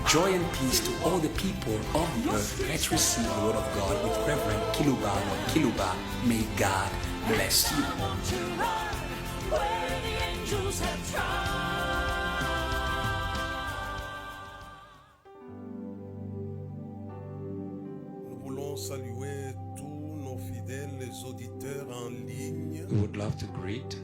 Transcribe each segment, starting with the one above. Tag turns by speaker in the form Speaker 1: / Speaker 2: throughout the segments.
Speaker 1: Joy and peace to all the people of the earth. Let's receive the word of God with Reverend Kiluba or Kiluba. May God bless you.
Speaker 2: Nous voulons saluer tous nos fidèles auditeurs en ligne.
Speaker 3: We would love to greet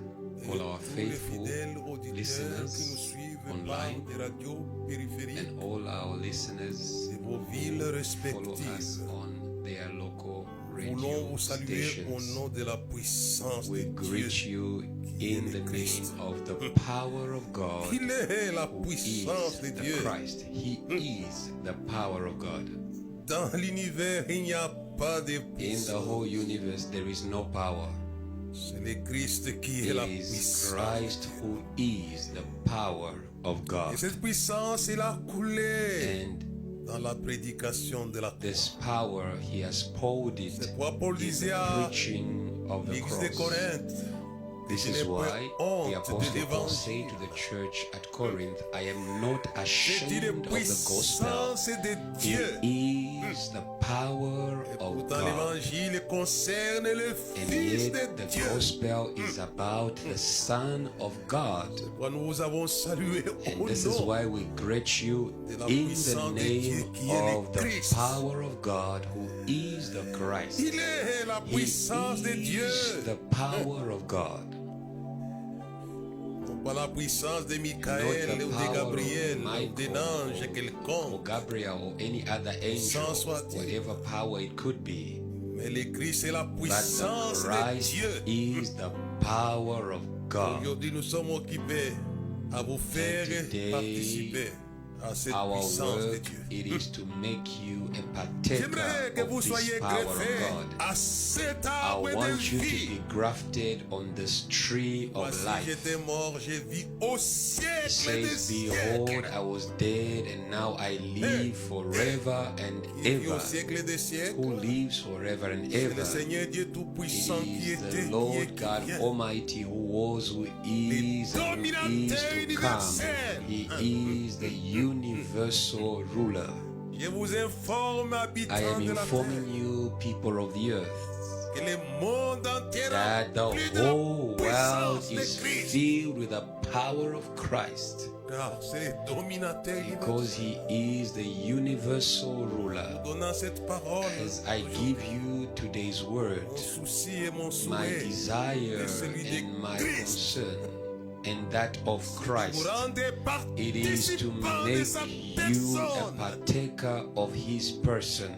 Speaker 3: all our
Speaker 2: Tous les
Speaker 3: faithful
Speaker 2: fidèles auditeurs qui nous
Speaker 3: listeners
Speaker 2: suivent par
Speaker 3: online
Speaker 2: des radios périphériques
Speaker 3: and all our listeners
Speaker 2: de vos villes
Speaker 3: who follow
Speaker 2: respectives.
Speaker 3: us on their local
Speaker 2: Nous voulons
Speaker 3: radio
Speaker 2: vous saluer au
Speaker 3: stations.
Speaker 2: nom de la puissance
Speaker 3: We
Speaker 2: de Dieu.
Speaker 3: greet you in the name of the power of God,
Speaker 2: Il est la
Speaker 3: who
Speaker 2: puissance de
Speaker 3: is the
Speaker 2: Dieu.
Speaker 3: Christ. He is the power of God.
Speaker 2: Dans l'univers, il n'y a pas de
Speaker 3: In
Speaker 2: puissance.
Speaker 3: the whole universe, there is no power.
Speaker 2: C'est le Christ qui est
Speaker 3: It
Speaker 2: la
Speaker 3: is
Speaker 2: puissance.
Speaker 3: Christ who is the power of
Speaker 2: Et
Speaker 3: God.
Speaker 2: cette puissance, il a coulé
Speaker 3: And
Speaker 2: dans la prédication de la croix.
Speaker 3: this power, he has poured it
Speaker 2: C'est pourquoi Paul
Speaker 3: in
Speaker 2: disait
Speaker 3: the
Speaker 2: à
Speaker 3: preaching of the
Speaker 2: l'église de
Speaker 3: cross.
Speaker 2: Corinthe,
Speaker 3: This
Speaker 2: je
Speaker 3: is
Speaker 2: n'ai
Speaker 3: why
Speaker 2: pas
Speaker 3: the
Speaker 2: honte de
Speaker 3: Apostle Paul
Speaker 2: l'évangile.
Speaker 3: said to the church at Corinth, I am not
Speaker 2: C'est
Speaker 3: ashamed
Speaker 2: une
Speaker 3: of the gospel.
Speaker 2: puissance de Dieu.
Speaker 3: It is the power
Speaker 2: Et
Speaker 3: of
Speaker 2: pourtant,
Speaker 3: God.
Speaker 2: l'évangile concerne le
Speaker 3: And
Speaker 2: Fils
Speaker 3: yet
Speaker 2: de
Speaker 3: the
Speaker 2: Dieu.
Speaker 3: gospel is about the Son of God.
Speaker 2: Pourquoi nous avons salué
Speaker 3: And
Speaker 2: au
Speaker 3: this is
Speaker 2: nom
Speaker 3: why we greet you
Speaker 2: de la
Speaker 3: in the
Speaker 2: puissance de Dieu
Speaker 3: name
Speaker 2: qui est le
Speaker 3: of the
Speaker 2: Christ.
Speaker 3: power of God, who is the Christ.
Speaker 2: Il est la
Speaker 3: He
Speaker 2: puissance de Dieu.
Speaker 3: is the power of God.
Speaker 2: Pas la puissance de Michael
Speaker 3: Not the
Speaker 2: ou de
Speaker 3: power
Speaker 2: Gabriel
Speaker 3: of
Speaker 2: ou d'un ange
Speaker 3: Michael or
Speaker 2: quelconque.
Speaker 3: Gabriel or any other angel,
Speaker 2: soit-il.
Speaker 3: whatever power it could be.
Speaker 2: Mais le Christ est la
Speaker 3: But
Speaker 2: puissance
Speaker 3: the
Speaker 2: de
Speaker 3: Christ
Speaker 2: Dieu.
Speaker 3: is the power of God.
Speaker 2: Aujourd'hui, nous sommes occupés à vous faire
Speaker 3: today,
Speaker 2: participer à cette
Speaker 3: Our
Speaker 2: puissance de
Speaker 3: work,
Speaker 2: Dieu.
Speaker 3: it is to make you a
Speaker 2: J'aimerais que
Speaker 3: partaker
Speaker 2: vous
Speaker 3: of
Speaker 2: soyez
Speaker 3: this power of
Speaker 2: greffés
Speaker 3: God.
Speaker 2: à cet
Speaker 3: I
Speaker 2: arbre de
Speaker 3: want you to
Speaker 2: vie.
Speaker 3: be grafted on this tree of
Speaker 2: Voici,
Speaker 3: life.
Speaker 2: j'étais mort, je vis au siècle des
Speaker 3: Says, behold,
Speaker 2: siècles.
Speaker 3: I was dead and now I live forever and
Speaker 2: Il vit au
Speaker 3: ever.
Speaker 2: siècle des siècles.
Speaker 3: Who lives forever and
Speaker 2: C'est le
Speaker 3: ever.
Speaker 2: Seigneur Dieu Tout-Puissant
Speaker 3: It
Speaker 2: qui
Speaker 3: is
Speaker 2: était,
Speaker 3: the
Speaker 2: qui est,
Speaker 3: Lord
Speaker 2: qui
Speaker 3: God
Speaker 2: vient.
Speaker 3: Almighty who was, who is, and who is
Speaker 2: dominateur
Speaker 3: to come.
Speaker 2: universel.
Speaker 3: He is the universal ruler.
Speaker 2: Je vous informe,
Speaker 3: I
Speaker 2: habitants
Speaker 3: am
Speaker 2: de la terre,
Speaker 3: informing you, people of the earth,
Speaker 2: que le monde entier a
Speaker 3: that the
Speaker 2: plus de la
Speaker 3: whole world
Speaker 2: puissance de
Speaker 3: is
Speaker 2: Christ.
Speaker 3: filled with the power of Christ,
Speaker 2: Car c'est le dominateur universel.
Speaker 3: because he is the universal ruler.
Speaker 2: Donnant cette parole,
Speaker 3: As I give you today's word,
Speaker 2: mon souci et mon
Speaker 3: my
Speaker 2: souhait,
Speaker 3: desire
Speaker 2: est celui de
Speaker 3: and my
Speaker 2: Christ.
Speaker 3: concern and that of
Speaker 2: Vous
Speaker 3: Christ,
Speaker 2: rendez
Speaker 3: it is to
Speaker 2: participant de
Speaker 3: make
Speaker 2: sa
Speaker 3: you a
Speaker 2: personne.
Speaker 3: partaker of his person,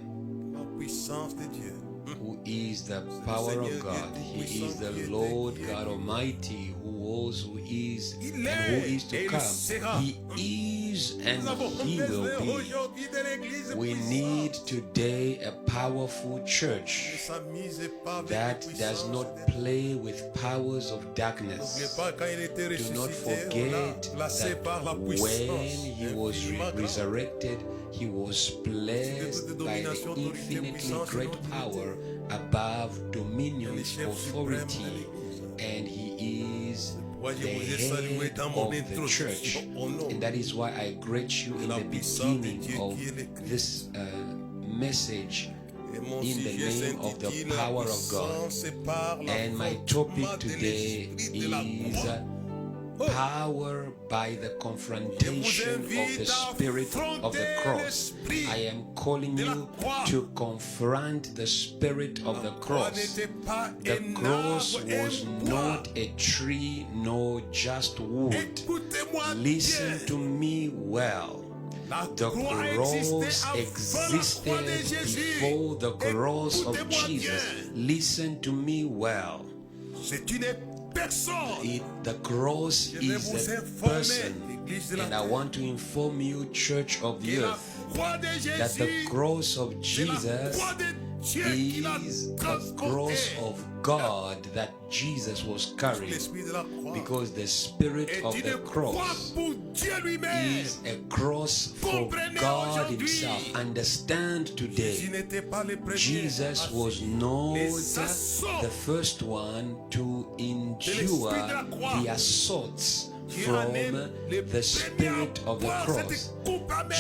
Speaker 2: La puissance de Dieu.
Speaker 3: who is the power of God. He is the Lord God Almighty, who was, who is, and who is to come. He is and
Speaker 2: Nous avons
Speaker 3: he will
Speaker 2: besoin
Speaker 3: be.
Speaker 2: aujourd'hui de l'église
Speaker 3: We
Speaker 2: puissante.
Speaker 3: need today a powerful
Speaker 2: Ne
Speaker 3: church
Speaker 2: s'amusez pas avec
Speaker 3: that
Speaker 2: les
Speaker 3: does
Speaker 2: puissances
Speaker 3: not
Speaker 2: de Dieu.
Speaker 3: play with powers of
Speaker 2: N'oubliez
Speaker 3: darkness.
Speaker 2: pas quand il était
Speaker 3: Do not
Speaker 2: ressuscité, on l'a
Speaker 3: forget
Speaker 2: placé par la
Speaker 3: that
Speaker 2: puissance.
Speaker 3: when he was
Speaker 2: infiniment grande.
Speaker 3: resurrected, he was blessed by the infinitely great power above dominions, authority, and he is the head of the church. And that is why I greet you in the beginning of this message
Speaker 2: Et mon
Speaker 3: in the
Speaker 2: sujet
Speaker 3: name of the
Speaker 2: s'intitule La
Speaker 3: power of God.
Speaker 2: puissance par la
Speaker 3: And my
Speaker 2: force
Speaker 3: topic
Speaker 2: de
Speaker 3: today
Speaker 2: l'esprit de la
Speaker 3: is
Speaker 2: croix.
Speaker 3: power by the confrontation of the spirit of the cross. I am calling you to confront the spirit of the
Speaker 2: Croix
Speaker 3: cross.
Speaker 2: n'était pas
Speaker 3: The
Speaker 2: un
Speaker 3: cross
Speaker 2: arbre,
Speaker 3: was
Speaker 2: un bois.
Speaker 3: not a tree nor just wood.
Speaker 2: Écoutez-moi
Speaker 3: Listen
Speaker 2: bien.
Speaker 3: to me well.
Speaker 2: La
Speaker 3: The
Speaker 2: croix
Speaker 3: cross
Speaker 2: existait avant la croix de
Speaker 3: existed
Speaker 2: Jésus.
Speaker 3: before the cross of
Speaker 2: Écoutez-moi
Speaker 3: Jesus.
Speaker 2: bien.
Speaker 3: Listen to me well.
Speaker 2: C'est une personne.
Speaker 3: The cross
Speaker 2: Je vais
Speaker 3: is
Speaker 2: vous
Speaker 3: a
Speaker 2: informer,
Speaker 3: person.
Speaker 2: l'Église de la
Speaker 3: And I
Speaker 2: terre,
Speaker 3: want to inform you, Church of the
Speaker 2: que la
Speaker 3: Earth,
Speaker 2: croix de
Speaker 3: that the
Speaker 2: Jésus,
Speaker 3: cross of
Speaker 2: c'est la
Speaker 3: Jesus
Speaker 2: croix de Dieu qui l'a
Speaker 3: is the
Speaker 2: transporté.
Speaker 3: cross of God that Jesus was carrying,
Speaker 2: L'esprit de la croix
Speaker 3: because the spirit
Speaker 2: est
Speaker 3: of
Speaker 2: une
Speaker 3: the
Speaker 2: croix
Speaker 3: cross
Speaker 2: pour Dieu lui-même.
Speaker 3: is a cross for God Himself. Understand
Speaker 2: Jésus
Speaker 3: today,
Speaker 2: n'était pas le premier.
Speaker 3: Jesus was not the first one to endure the assaults from the spirit of the cross.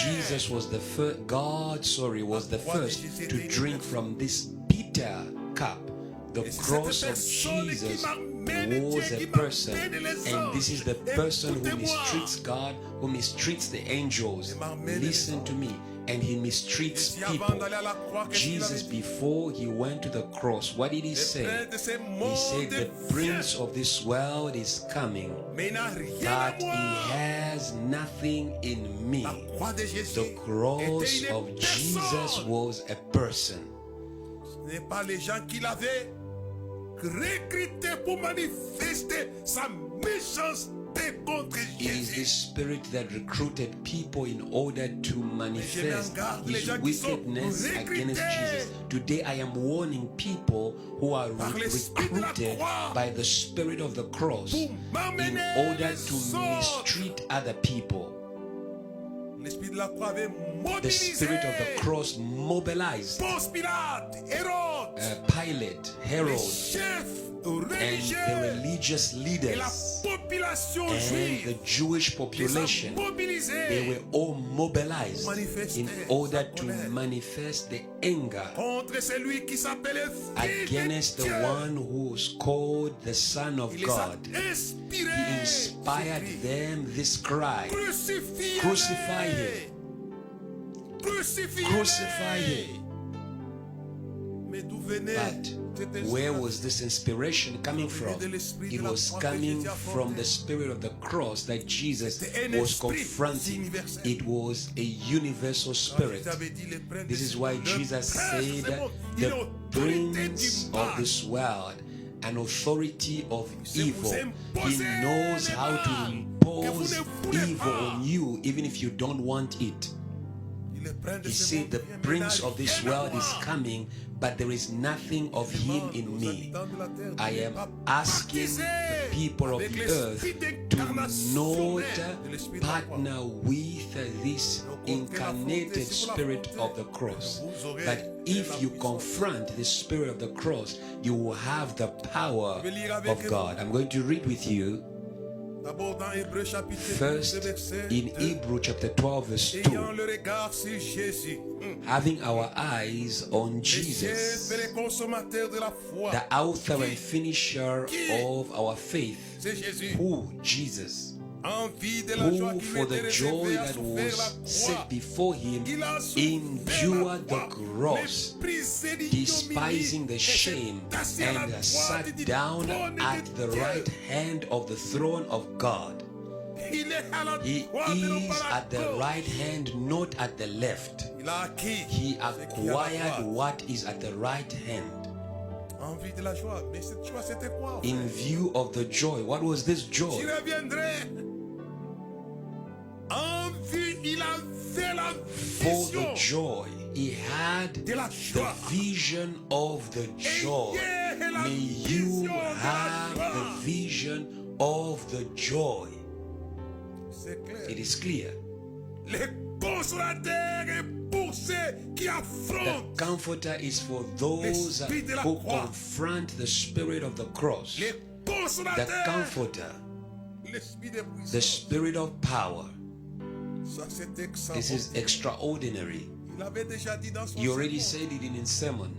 Speaker 3: Jesus was the first, was the first to drink from this bitter cup. The cross of Jesus was a person, and this is the person who mistreats God, who mistreats the angels. Listen to me. And he mistreats people. Jesus, before he went to the cross, what did he say? He said, the prince of this world is coming, but he has nothing in me. The cross of Jesus was a person. It is the spirit that recruited people in order to manifest his wickedness against Jesus. Today I am warning people who are recruited by the spirit of the cross in order to mistreat other people. The spirit of the cross mobilized Pilate, Herod, and the religious leaders and the Jewish population. They were all mobilized in order to manifest the anger against the one who was called the Son of God. He inspired them this cry: crucify him, crucify him. But where was this inspiration coming from? It was coming from the spirit of the cross that Jesus was confronting. It was a universal spirit. This is why Jesus said, the prince of this world, an authority of evil. He knows how to impose evil on you even if you don't want it. He said, the prince of this world is coming, but there is nothing of him in me. I am asking the people of the earth to not partner with this incarnated spirit of the cross. But if you confront the spirit of the cross, you will have the power of God. I'm going to read with you first in Hebrews chapter 12 verse 2. Having our eyes on Jesus, the author and finisher of our faith. Who? Jesus. Who for the joy that was set before him endured the cross, despising the shame, and sat down at the right hand of the throne of God. He is at the right hand, not at the left. He acquired what is at the right hand. In view of the joy, what was this joy? For the joy, he had the vision of the joy. May you have the vision of the joy. It is clear. The comforter is for those who confront the spirit of the cross. The comforter, the spirit of power. This is extraordinary. You already said it in his sermon.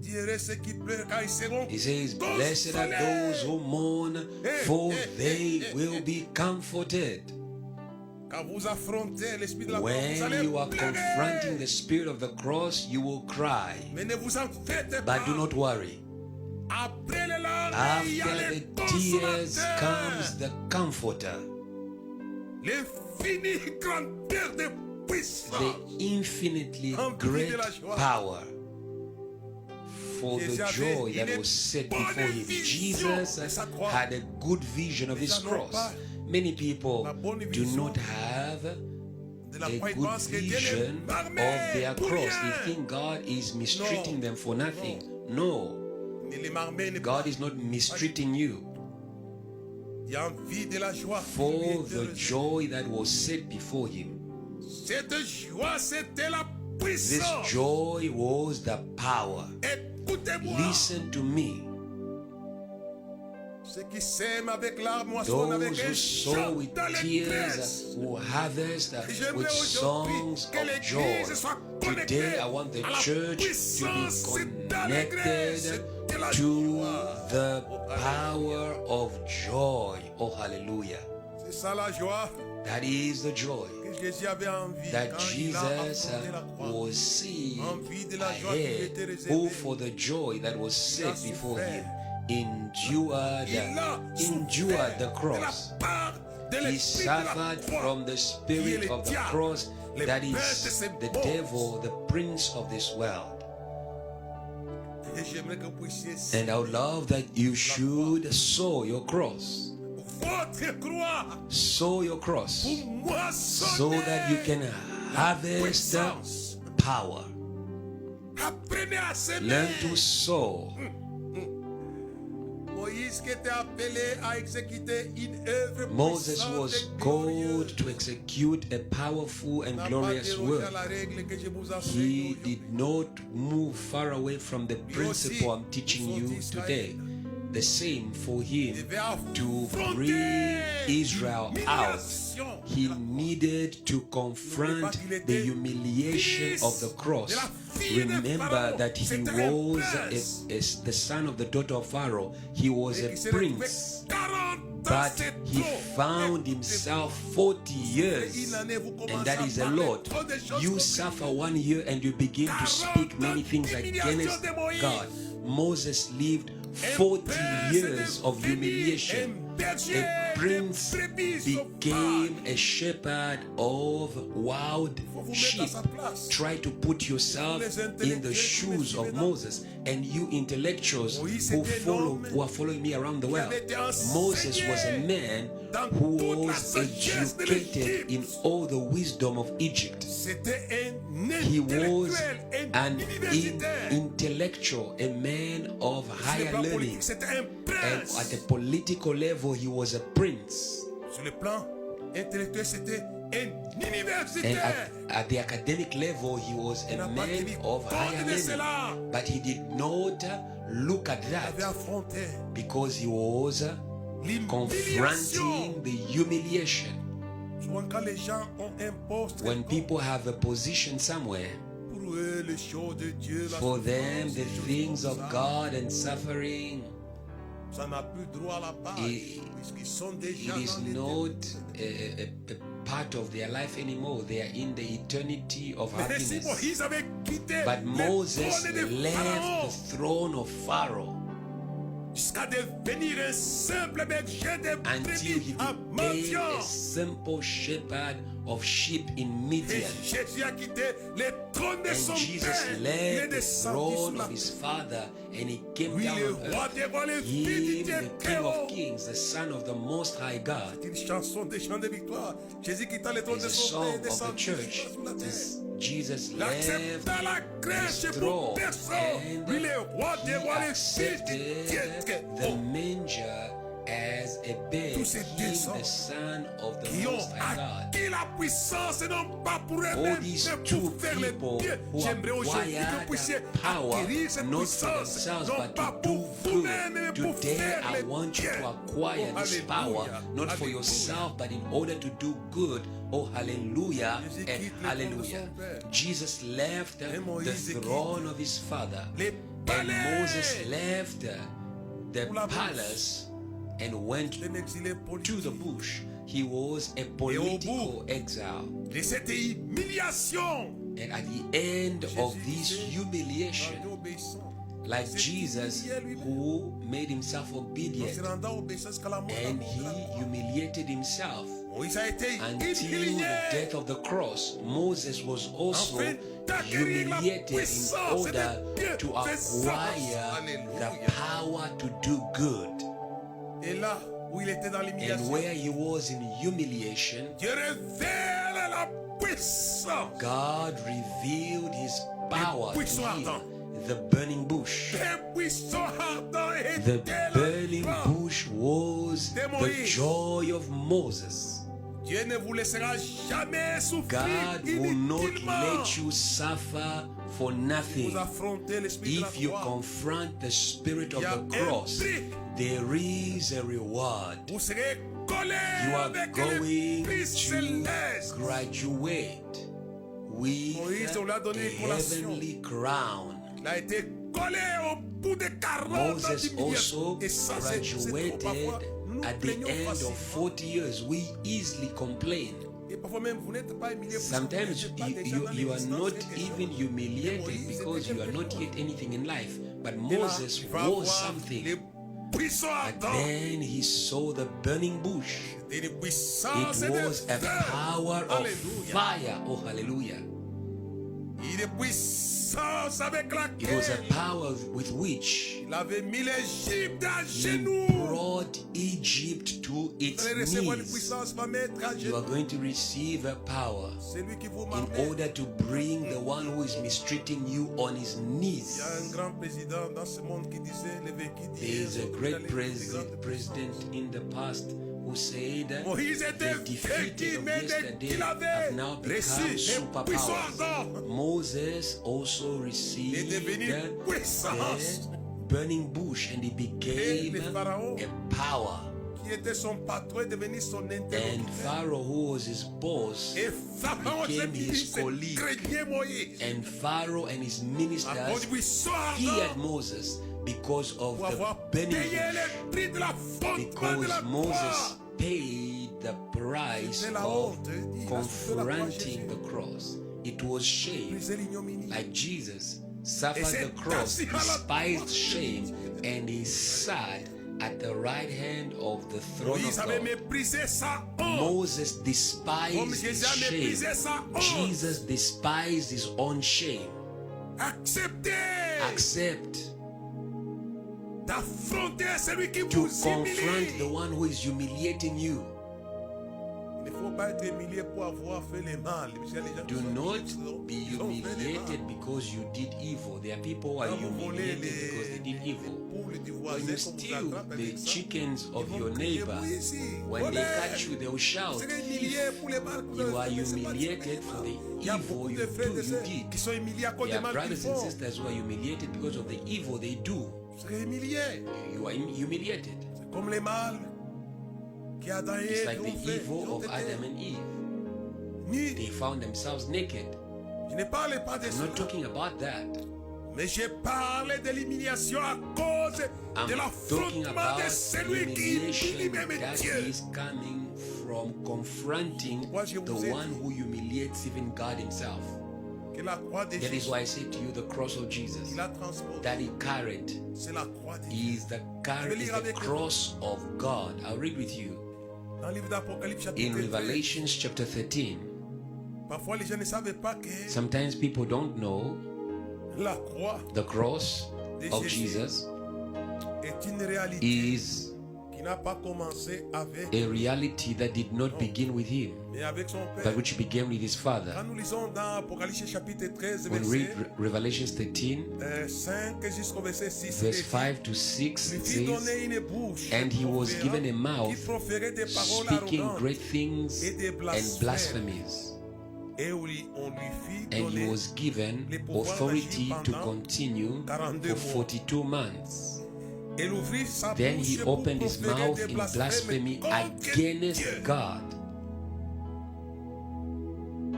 Speaker 3: He says, blessed are those who mourn, for they will be comforted. When you are confronting the spirit of the cross, you will cry. But do not worry. After the tears comes the comforter. The infinitely great power. For the joy that was set before him. Jesus had a good vision of his cross. Many people do not have a good vision of their cross. They think God is mistreating them for nothing. No. God is not mistreating you. For the joy that was set before him. This joy was the power. Listen to me.
Speaker 2: Ceux qui sèment avec larmes moissonnent avec
Speaker 3: Those
Speaker 2: un
Speaker 3: who sow
Speaker 2: chant
Speaker 3: with
Speaker 2: d'allégresse.
Speaker 3: tears, who harvest
Speaker 2: J'aimerais
Speaker 3: with
Speaker 2: aujourd'hui
Speaker 3: songs
Speaker 2: que
Speaker 3: of
Speaker 2: l'Église
Speaker 3: joy.
Speaker 2: soit
Speaker 3: Today,
Speaker 2: connectée
Speaker 3: I want the
Speaker 2: à la
Speaker 3: church to
Speaker 2: puissance
Speaker 3: be
Speaker 2: d'allégresse
Speaker 3: connected
Speaker 2: de la
Speaker 3: to
Speaker 2: joie.
Speaker 3: the
Speaker 2: Oh,
Speaker 3: power of joy. Oh, hallelujah.
Speaker 2: C'est ça la joie
Speaker 3: That is the joy
Speaker 2: que Jésus avait envie
Speaker 3: that
Speaker 2: quand il a
Speaker 3: Jesus
Speaker 2: affronté la croix.
Speaker 3: was seeing
Speaker 2: Envie de la joie qui lui était
Speaker 3: ahead,
Speaker 2: réservée.
Speaker 3: who for the joy that was set before him endured
Speaker 2: Il a
Speaker 3: the
Speaker 2: souffert
Speaker 3: cross.
Speaker 2: de la part de
Speaker 3: He
Speaker 2: l'esprit de la
Speaker 3: suffered
Speaker 2: croix,
Speaker 3: from the
Speaker 2: qui est
Speaker 3: spirit
Speaker 2: le
Speaker 3: of the
Speaker 2: diable,
Speaker 3: cross,
Speaker 2: le
Speaker 3: that
Speaker 2: prince de
Speaker 3: is
Speaker 2: ces
Speaker 3: the
Speaker 2: mondes.
Speaker 3: devil, the prince of this world.
Speaker 2: Et j'aimerais que vous puissiez
Speaker 3: And I would love that you should sow your cross.
Speaker 2: votre croix
Speaker 3: Sow your cross
Speaker 2: pour moissonner
Speaker 3: so that you can harvest
Speaker 2: puissance.
Speaker 3: power.
Speaker 2: Apprenez à s'aimer.
Speaker 3: Learn to sow.
Speaker 2: Moïse qui était appelé à exécuter une œuvre
Speaker 3: Moses
Speaker 2: puissante
Speaker 3: was
Speaker 2: et glorieuse,
Speaker 3: called to execute a powerful and
Speaker 2: n'a pas
Speaker 3: glorious
Speaker 2: dérogé
Speaker 3: work.
Speaker 2: à la règle que je vous enseigne
Speaker 3: He
Speaker 2: aujourd'hui.
Speaker 3: did not move far away from the principle I'm teaching you today. The same for him to bring Israel out. He needed to confront the humiliation of the cross. Remember that he was the son of the daughter of Pharaoh. He was a prince. But he found himself 40 years, and that is a lot. You suffer 1 year and you begin to speak many things against God. Moses lived 40 years of humiliation. A prince became a shepherd of wild sheep. Try to put yourself in the shoes of Moses, and you intellectuals who are following me around the world. Moses was a man who was educated in all the wisdom of Egypt. He was an intellectual, a man of higher learning. And at a political level, he was a prince.
Speaker 2: Sur le plan intellectuel, c'était un
Speaker 3: And
Speaker 2: universitaire.
Speaker 3: at the academic level, he was a man of higher learning. But he did not look at
Speaker 2: Il avait
Speaker 3: that
Speaker 2: affronté
Speaker 3: because he was
Speaker 2: l'humiliation.
Speaker 3: confronting the humiliation.
Speaker 2: Souvent quand les gens ont un poste,
Speaker 3: When people have a position somewhere,
Speaker 2: pour eux, les choses de Dieu, la
Speaker 3: for them,
Speaker 2: souffrance,
Speaker 3: the
Speaker 2: les choses
Speaker 3: things
Speaker 2: comme
Speaker 3: of
Speaker 2: ça,
Speaker 3: God and suffering,
Speaker 2: ça n'a plus droit à la page,
Speaker 3: It-
Speaker 2: puisqu'ils sont déjà
Speaker 3: it is
Speaker 2: dans
Speaker 3: not a part of their life anymore. They are in the eternity of
Speaker 2: l'éternité. Si
Speaker 3: happiness.
Speaker 2: Moïse avait quitté
Speaker 3: But
Speaker 2: le
Speaker 3: Moses
Speaker 2: trône de
Speaker 3: left
Speaker 2: Pharaon
Speaker 3: the throne of Pharaoh
Speaker 2: jusqu'à devenir un simple berger de
Speaker 3: until
Speaker 2: brebis
Speaker 3: he
Speaker 2: à
Speaker 3: became
Speaker 2: Madian.
Speaker 3: a simple shepherd of sheep in
Speaker 2: Et
Speaker 3: Midian.
Speaker 2: Jésus a quitté le trône de son
Speaker 3: And Jesus
Speaker 2: père. Il est
Speaker 3: left the
Speaker 2: descendu sur
Speaker 3: throne
Speaker 2: la
Speaker 3: of his
Speaker 2: terre.
Speaker 3: father and he came
Speaker 2: Oui,
Speaker 3: down
Speaker 2: le
Speaker 3: on
Speaker 2: roi
Speaker 3: earth.
Speaker 2: des rois, le fils du
Speaker 3: Him,
Speaker 2: Dieu
Speaker 3: the
Speaker 2: très
Speaker 3: King
Speaker 2: haut.
Speaker 3: of kings, the son of the most high God.
Speaker 2: Une chanson des chants de victoire. Jésus quittant le trône
Speaker 3: Is
Speaker 2: de
Speaker 3: a
Speaker 2: son
Speaker 3: song
Speaker 2: père et
Speaker 3: of the
Speaker 2: descendu
Speaker 3: church.
Speaker 2: sur la terre.
Speaker 3: This Jesus
Speaker 2: Il
Speaker 3: left
Speaker 2: accepta la crèche
Speaker 3: his
Speaker 2: pour
Speaker 3: throne
Speaker 2: personne.
Speaker 3: and
Speaker 2: Lui, le roi des
Speaker 3: he
Speaker 2: rois, le fils du Dieu
Speaker 3: accepted
Speaker 2: très
Speaker 3: the
Speaker 2: haut.
Speaker 3: manger as a bed.
Speaker 2: Tous ces
Speaker 3: Him,
Speaker 2: descendants
Speaker 3: the son of the
Speaker 2: Qui ont
Speaker 3: most high God.
Speaker 2: acquis la puissance et non pas pour
Speaker 3: All
Speaker 2: eux-mêmes,
Speaker 3: these
Speaker 2: mais
Speaker 3: two
Speaker 2: pour faire le
Speaker 3: people
Speaker 2: bien.
Speaker 3: who
Speaker 2: J'aimerais aujourd'hui que vous
Speaker 3: acquired
Speaker 2: puissiez
Speaker 3: power
Speaker 2: acquérir cette
Speaker 3: not for
Speaker 2: puissance,
Speaker 3: themselves
Speaker 2: non
Speaker 3: but
Speaker 2: pas
Speaker 3: to
Speaker 2: pour
Speaker 3: do
Speaker 2: vous-même, mais
Speaker 3: good.
Speaker 2: pour
Speaker 3: Today
Speaker 2: faire
Speaker 3: I
Speaker 2: le
Speaker 3: want you
Speaker 2: bien.
Speaker 3: to acquire
Speaker 2: Oh,
Speaker 3: this
Speaker 2: alléluia.
Speaker 3: power not for
Speaker 2: Alléluia.
Speaker 3: yourself but in order to do good. Oh hallelujah
Speaker 2: Jésus
Speaker 3: and
Speaker 2: quitte le trône de
Speaker 3: hallelujah.
Speaker 2: son père.
Speaker 3: Jesus left
Speaker 2: Et
Speaker 3: the
Speaker 2: Moïse quitte
Speaker 3: throne of his father
Speaker 2: les
Speaker 3: and
Speaker 2: palais
Speaker 3: Moses left the
Speaker 2: Pour la bouche.
Speaker 3: palace and went
Speaker 2: d'un exilé
Speaker 3: to the
Speaker 2: politique.
Speaker 3: bush. He was a political exile.
Speaker 2: Et cette humiliation,
Speaker 3: And at the end of this humiliation,
Speaker 2: rendant obéissant.
Speaker 3: like
Speaker 2: C'est
Speaker 3: Jesus,
Speaker 2: humilié lui-même.
Speaker 3: who made himself
Speaker 2: En
Speaker 3: obedient
Speaker 2: se rendant obéissant jusqu'à la mort, la
Speaker 3: and
Speaker 2: mort,
Speaker 3: he
Speaker 2: la mort.
Speaker 3: humiliated himself
Speaker 2: Moïse a été
Speaker 3: until
Speaker 2: humilié.
Speaker 3: the death of the cross. Moses was also
Speaker 2: Afin d'acquérir la
Speaker 3: humiliated in
Speaker 2: puissance
Speaker 3: order
Speaker 2: de Dieu,
Speaker 3: to
Speaker 2: puissance.
Speaker 3: acquire
Speaker 2: Alléluia.
Speaker 3: the power to do good.
Speaker 2: Et là où il était dans
Speaker 3: And
Speaker 2: l'humiliation,
Speaker 3: where he was in humiliation,
Speaker 2: Dieu révèle la puissance.
Speaker 3: God revealed his power to
Speaker 2: buissons
Speaker 3: him.
Speaker 2: ardents.
Speaker 3: The burning bush.
Speaker 2: Les buissons ardents
Speaker 3: The
Speaker 2: étaient la
Speaker 3: burning
Speaker 2: joie.
Speaker 3: bush was
Speaker 2: de
Speaker 3: the
Speaker 2: Moïse.
Speaker 3: joy of Moses.
Speaker 2: Dieu ne vous laissera jamais souffrir
Speaker 3: God will not
Speaker 2: inutilement.
Speaker 3: let you suffer for nothing.
Speaker 2: Vous affrontez l'esprit de la
Speaker 3: If you
Speaker 2: croix.
Speaker 3: confront the spirit of
Speaker 2: Il y a
Speaker 3: the
Speaker 2: un
Speaker 3: cross,
Speaker 2: prix.
Speaker 3: there is a reward.
Speaker 2: Vous serez collé
Speaker 3: You are
Speaker 2: avec
Speaker 3: going
Speaker 2: les prix
Speaker 3: to
Speaker 2: célestes.
Speaker 3: graduate with
Speaker 2: Moïse, on lui a donné
Speaker 3: a
Speaker 2: une collation.
Speaker 3: heavenly crown.
Speaker 2: Il a été collé au bout de 40 ans
Speaker 3: Moses
Speaker 2: d'humiliation.
Speaker 3: also
Speaker 2: Et ça, c'est trop
Speaker 3: graduated
Speaker 2: parfois. Nous
Speaker 3: at the
Speaker 2: plaignons
Speaker 3: end of
Speaker 2: facilement.
Speaker 3: 40 years. We easily complain.
Speaker 2: Et parfois même, vous n'êtes pas humilié. parce que vous
Speaker 3: Sometimes
Speaker 2: n'êtes pas déjà dans
Speaker 3: you are
Speaker 2: l'existence
Speaker 3: not
Speaker 2: quelque
Speaker 3: even
Speaker 2: chose.
Speaker 3: humiliated
Speaker 2: Moïse
Speaker 3: because
Speaker 2: était
Speaker 3: you are
Speaker 2: quelque
Speaker 3: not
Speaker 2: chose.
Speaker 3: yet anything in life. But
Speaker 2: Et là,
Speaker 3: Moses
Speaker 2: il va
Speaker 3: was
Speaker 2: voir
Speaker 3: something.
Speaker 2: les buissons
Speaker 3: But
Speaker 2: ardents.
Speaker 3: then he saw the burning bush.
Speaker 2: Et les
Speaker 3: It
Speaker 2: puissances et
Speaker 3: was
Speaker 2: des
Speaker 3: a
Speaker 2: feux.
Speaker 3: power of
Speaker 2: Alléluia.
Speaker 3: fire. Oh, hallelujah.
Speaker 2: Il est puissance avec
Speaker 3: It was
Speaker 2: laquelle
Speaker 3: a power with which
Speaker 2: il avait mis l'Égypte à
Speaker 3: he
Speaker 2: genoux.
Speaker 3: brought Egypt to
Speaker 2: Vous
Speaker 3: its
Speaker 2: allez recevoir une
Speaker 3: knees.
Speaker 2: puissance, va mettre à
Speaker 3: You are
Speaker 2: genoux.
Speaker 3: going to receive a power
Speaker 2: C'est lui qui vous
Speaker 3: in
Speaker 2: m'amène.
Speaker 3: order to bring the one who is mistreating you on his
Speaker 2: Il
Speaker 3: knees.
Speaker 2: y a un grand président dans ce monde qui disait les vécus
Speaker 3: There
Speaker 2: d'hier
Speaker 3: is a
Speaker 2: sont
Speaker 3: great
Speaker 2: allés plus grandes
Speaker 3: president in the past who said that
Speaker 2: Moïse était
Speaker 3: the defeated
Speaker 2: vaincu,
Speaker 3: of
Speaker 2: mais dès
Speaker 3: yesterday
Speaker 2: qu'il avait
Speaker 3: have now
Speaker 2: reçu
Speaker 3: become
Speaker 2: les
Speaker 3: superpowers.
Speaker 2: puissants ardents,
Speaker 3: Moses also
Speaker 2: il est
Speaker 3: received
Speaker 2: devenu puissance.
Speaker 3: the burning bush and he became
Speaker 2: le Pharaon,
Speaker 3: a power.
Speaker 2: qui était son patron, est devenu son
Speaker 3: And
Speaker 2: interlocuteur.
Speaker 3: Pharaoh, who was his boss,
Speaker 2: Et Pharaon
Speaker 3: became his
Speaker 2: s'est
Speaker 3: colleague.
Speaker 2: craignait Moïse.
Speaker 3: and Pharaoh and his
Speaker 2: À cause
Speaker 3: ministers
Speaker 2: du buisson
Speaker 3: feared
Speaker 2: ardent,
Speaker 3: Moses because of
Speaker 2: pour
Speaker 3: the
Speaker 2: avoir
Speaker 3: burning
Speaker 2: payé
Speaker 3: bush.
Speaker 2: le prix de la fondement de
Speaker 3: Because
Speaker 2: la
Speaker 3: Moses
Speaker 2: croix.
Speaker 3: paid the price
Speaker 2: C'était la
Speaker 3: of
Speaker 2: honte. Il a souffert la croix,
Speaker 3: confronting
Speaker 2: Jésus.
Speaker 3: the cross. It was shame.
Speaker 2: Brisé l'ignominie.
Speaker 3: Like Jesus suffered
Speaker 2: Et
Speaker 3: the cross,
Speaker 2: c'est ainsi à la
Speaker 3: despised
Speaker 2: croix.
Speaker 3: shame, and he sat at the right hand of the throne of
Speaker 2: Moïse avait
Speaker 3: God.
Speaker 2: méprisé sa honte.
Speaker 3: Moses
Speaker 2: Comme
Speaker 3: despised
Speaker 2: Jésus
Speaker 3: his
Speaker 2: a
Speaker 3: shame.
Speaker 2: méprisé sa honte.
Speaker 3: Jesus despised his own shame.
Speaker 2: Acceptez
Speaker 3: Accept
Speaker 2: d'affronter celui qui
Speaker 3: to
Speaker 2: vous
Speaker 3: confront
Speaker 2: humilie.
Speaker 3: the one who is humiliating you.
Speaker 2: Il ne faut pas être humilié pour avoir fait le mal. Parce que les gens
Speaker 3: Do
Speaker 2: qui sont
Speaker 3: not
Speaker 2: humiliés,
Speaker 3: be
Speaker 2: ils ont fait le
Speaker 3: humiliated
Speaker 2: mal.
Speaker 3: because you did evil. There are people who are
Speaker 2: Quand vous volez
Speaker 3: humiliated because they did
Speaker 2: les
Speaker 3: evil.
Speaker 2: poules du
Speaker 3: When
Speaker 2: voisin,
Speaker 3: you
Speaker 2: qu'on vous
Speaker 3: steal
Speaker 2: attrape
Speaker 3: the
Speaker 2: avec ça,
Speaker 3: chickens
Speaker 2: ils
Speaker 3: of
Speaker 2: vont
Speaker 3: your
Speaker 2: crier,
Speaker 3: neighbor,
Speaker 2: oui, ici,
Speaker 3: when they
Speaker 2: volez.
Speaker 3: catch you, they will shout.
Speaker 2: Vous serez humilié pour les mal que vous
Speaker 3: You
Speaker 2: avez
Speaker 3: are
Speaker 2: fait, mais c'est pas
Speaker 3: humiliated
Speaker 2: du
Speaker 3: for
Speaker 2: mal.
Speaker 3: the
Speaker 2: Il y a
Speaker 3: evil
Speaker 2: beaucoup
Speaker 3: you
Speaker 2: de frères et
Speaker 3: do,
Speaker 2: de
Speaker 3: you
Speaker 2: sœurs
Speaker 3: did.
Speaker 2: qui sont humiliés à cause
Speaker 3: There
Speaker 2: des
Speaker 3: are
Speaker 2: mal qu'ils
Speaker 3: brothers and
Speaker 2: font.
Speaker 3: sisters who are humiliated because of the evil they do.
Speaker 2: Vous serez humilié.
Speaker 3: You are humiliated.
Speaker 2: C'est comme les mâles qui Adam et
Speaker 3: It's
Speaker 2: Ève
Speaker 3: like the
Speaker 2: ont fait.
Speaker 3: evil
Speaker 2: Ils ont
Speaker 3: of
Speaker 2: été
Speaker 3: Adam and Eve.
Speaker 2: nus.
Speaker 3: They found themselves naked.
Speaker 2: Je ne parle pas de
Speaker 3: I'm
Speaker 2: ça.
Speaker 3: not talking about that.
Speaker 2: Mais j'ai parlé de l'humiliation à cause
Speaker 3: I'm
Speaker 2: de
Speaker 3: talking
Speaker 2: l'affrontement
Speaker 3: about
Speaker 2: de celui qui
Speaker 3: humiliation
Speaker 2: humilie même
Speaker 3: that
Speaker 2: Dieu.
Speaker 3: is coming from confronting
Speaker 2: Moi, je
Speaker 3: the
Speaker 2: vous ai
Speaker 3: one
Speaker 2: dit
Speaker 3: who humiliates even God himself.
Speaker 2: que la croix de
Speaker 3: That is
Speaker 2: Jésus,
Speaker 3: why I say to you, the cross of Jesus
Speaker 2: il a transporté,
Speaker 3: that he carried
Speaker 2: c'est la croix de Jésus.
Speaker 3: is the cross of God. I'll read with you
Speaker 2: Dans le livre d'Apocalypse
Speaker 3: in
Speaker 2: chapitre 13,
Speaker 3: Revelation chapter 13.
Speaker 2: parfois les gens ne savent pas que
Speaker 3: Sometimes people don't know
Speaker 2: la croix
Speaker 3: the cross of Jesus
Speaker 2: est une réalité
Speaker 3: is
Speaker 2: qui n'a pas commencé avec,
Speaker 3: a reality that did not begin with him,
Speaker 2: mais avec son
Speaker 3: but
Speaker 2: Père.
Speaker 3: which began with his
Speaker 2: Quand
Speaker 3: Father.
Speaker 2: nous lisons dans Apocalypse chapitre 13,
Speaker 3: When we read
Speaker 2: verset
Speaker 3: Revelation 13,
Speaker 2: 5 jusqu'au verset 6,
Speaker 3: verse
Speaker 2: il
Speaker 3: 5 to 6,
Speaker 2: lui
Speaker 3: it
Speaker 2: fit
Speaker 3: says,
Speaker 2: donner une bouche
Speaker 3: And he was
Speaker 2: proférant,
Speaker 3: given a mouth,
Speaker 2: qui proférait des paroles
Speaker 3: speaking
Speaker 2: arrogantes,
Speaker 3: great things
Speaker 2: et des
Speaker 3: and
Speaker 2: blasphèmes.
Speaker 3: blasphemies.
Speaker 2: Et on lui fit
Speaker 3: And he
Speaker 2: donner
Speaker 3: was given
Speaker 2: les pouvoirs
Speaker 3: authority
Speaker 2: d'agir
Speaker 3: to
Speaker 2: pendant
Speaker 3: continue
Speaker 2: 42
Speaker 3: for
Speaker 2: mois.
Speaker 3: 42 months.
Speaker 2: Il ouvrit sa
Speaker 3: Then
Speaker 2: bouche
Speaker 3: he
Speaker 2: pour
Speaker 3: opened his
Speaker 2: proférer
Speaker 3: mouth
Speaker 2: des
Speaker 3: in
Speaker 2: blasphèmes
Speaker 3: blasphemy
Speaker 2: contre
Speaker 3: against
Speaker 2: Dieu.
Speaker 3: God.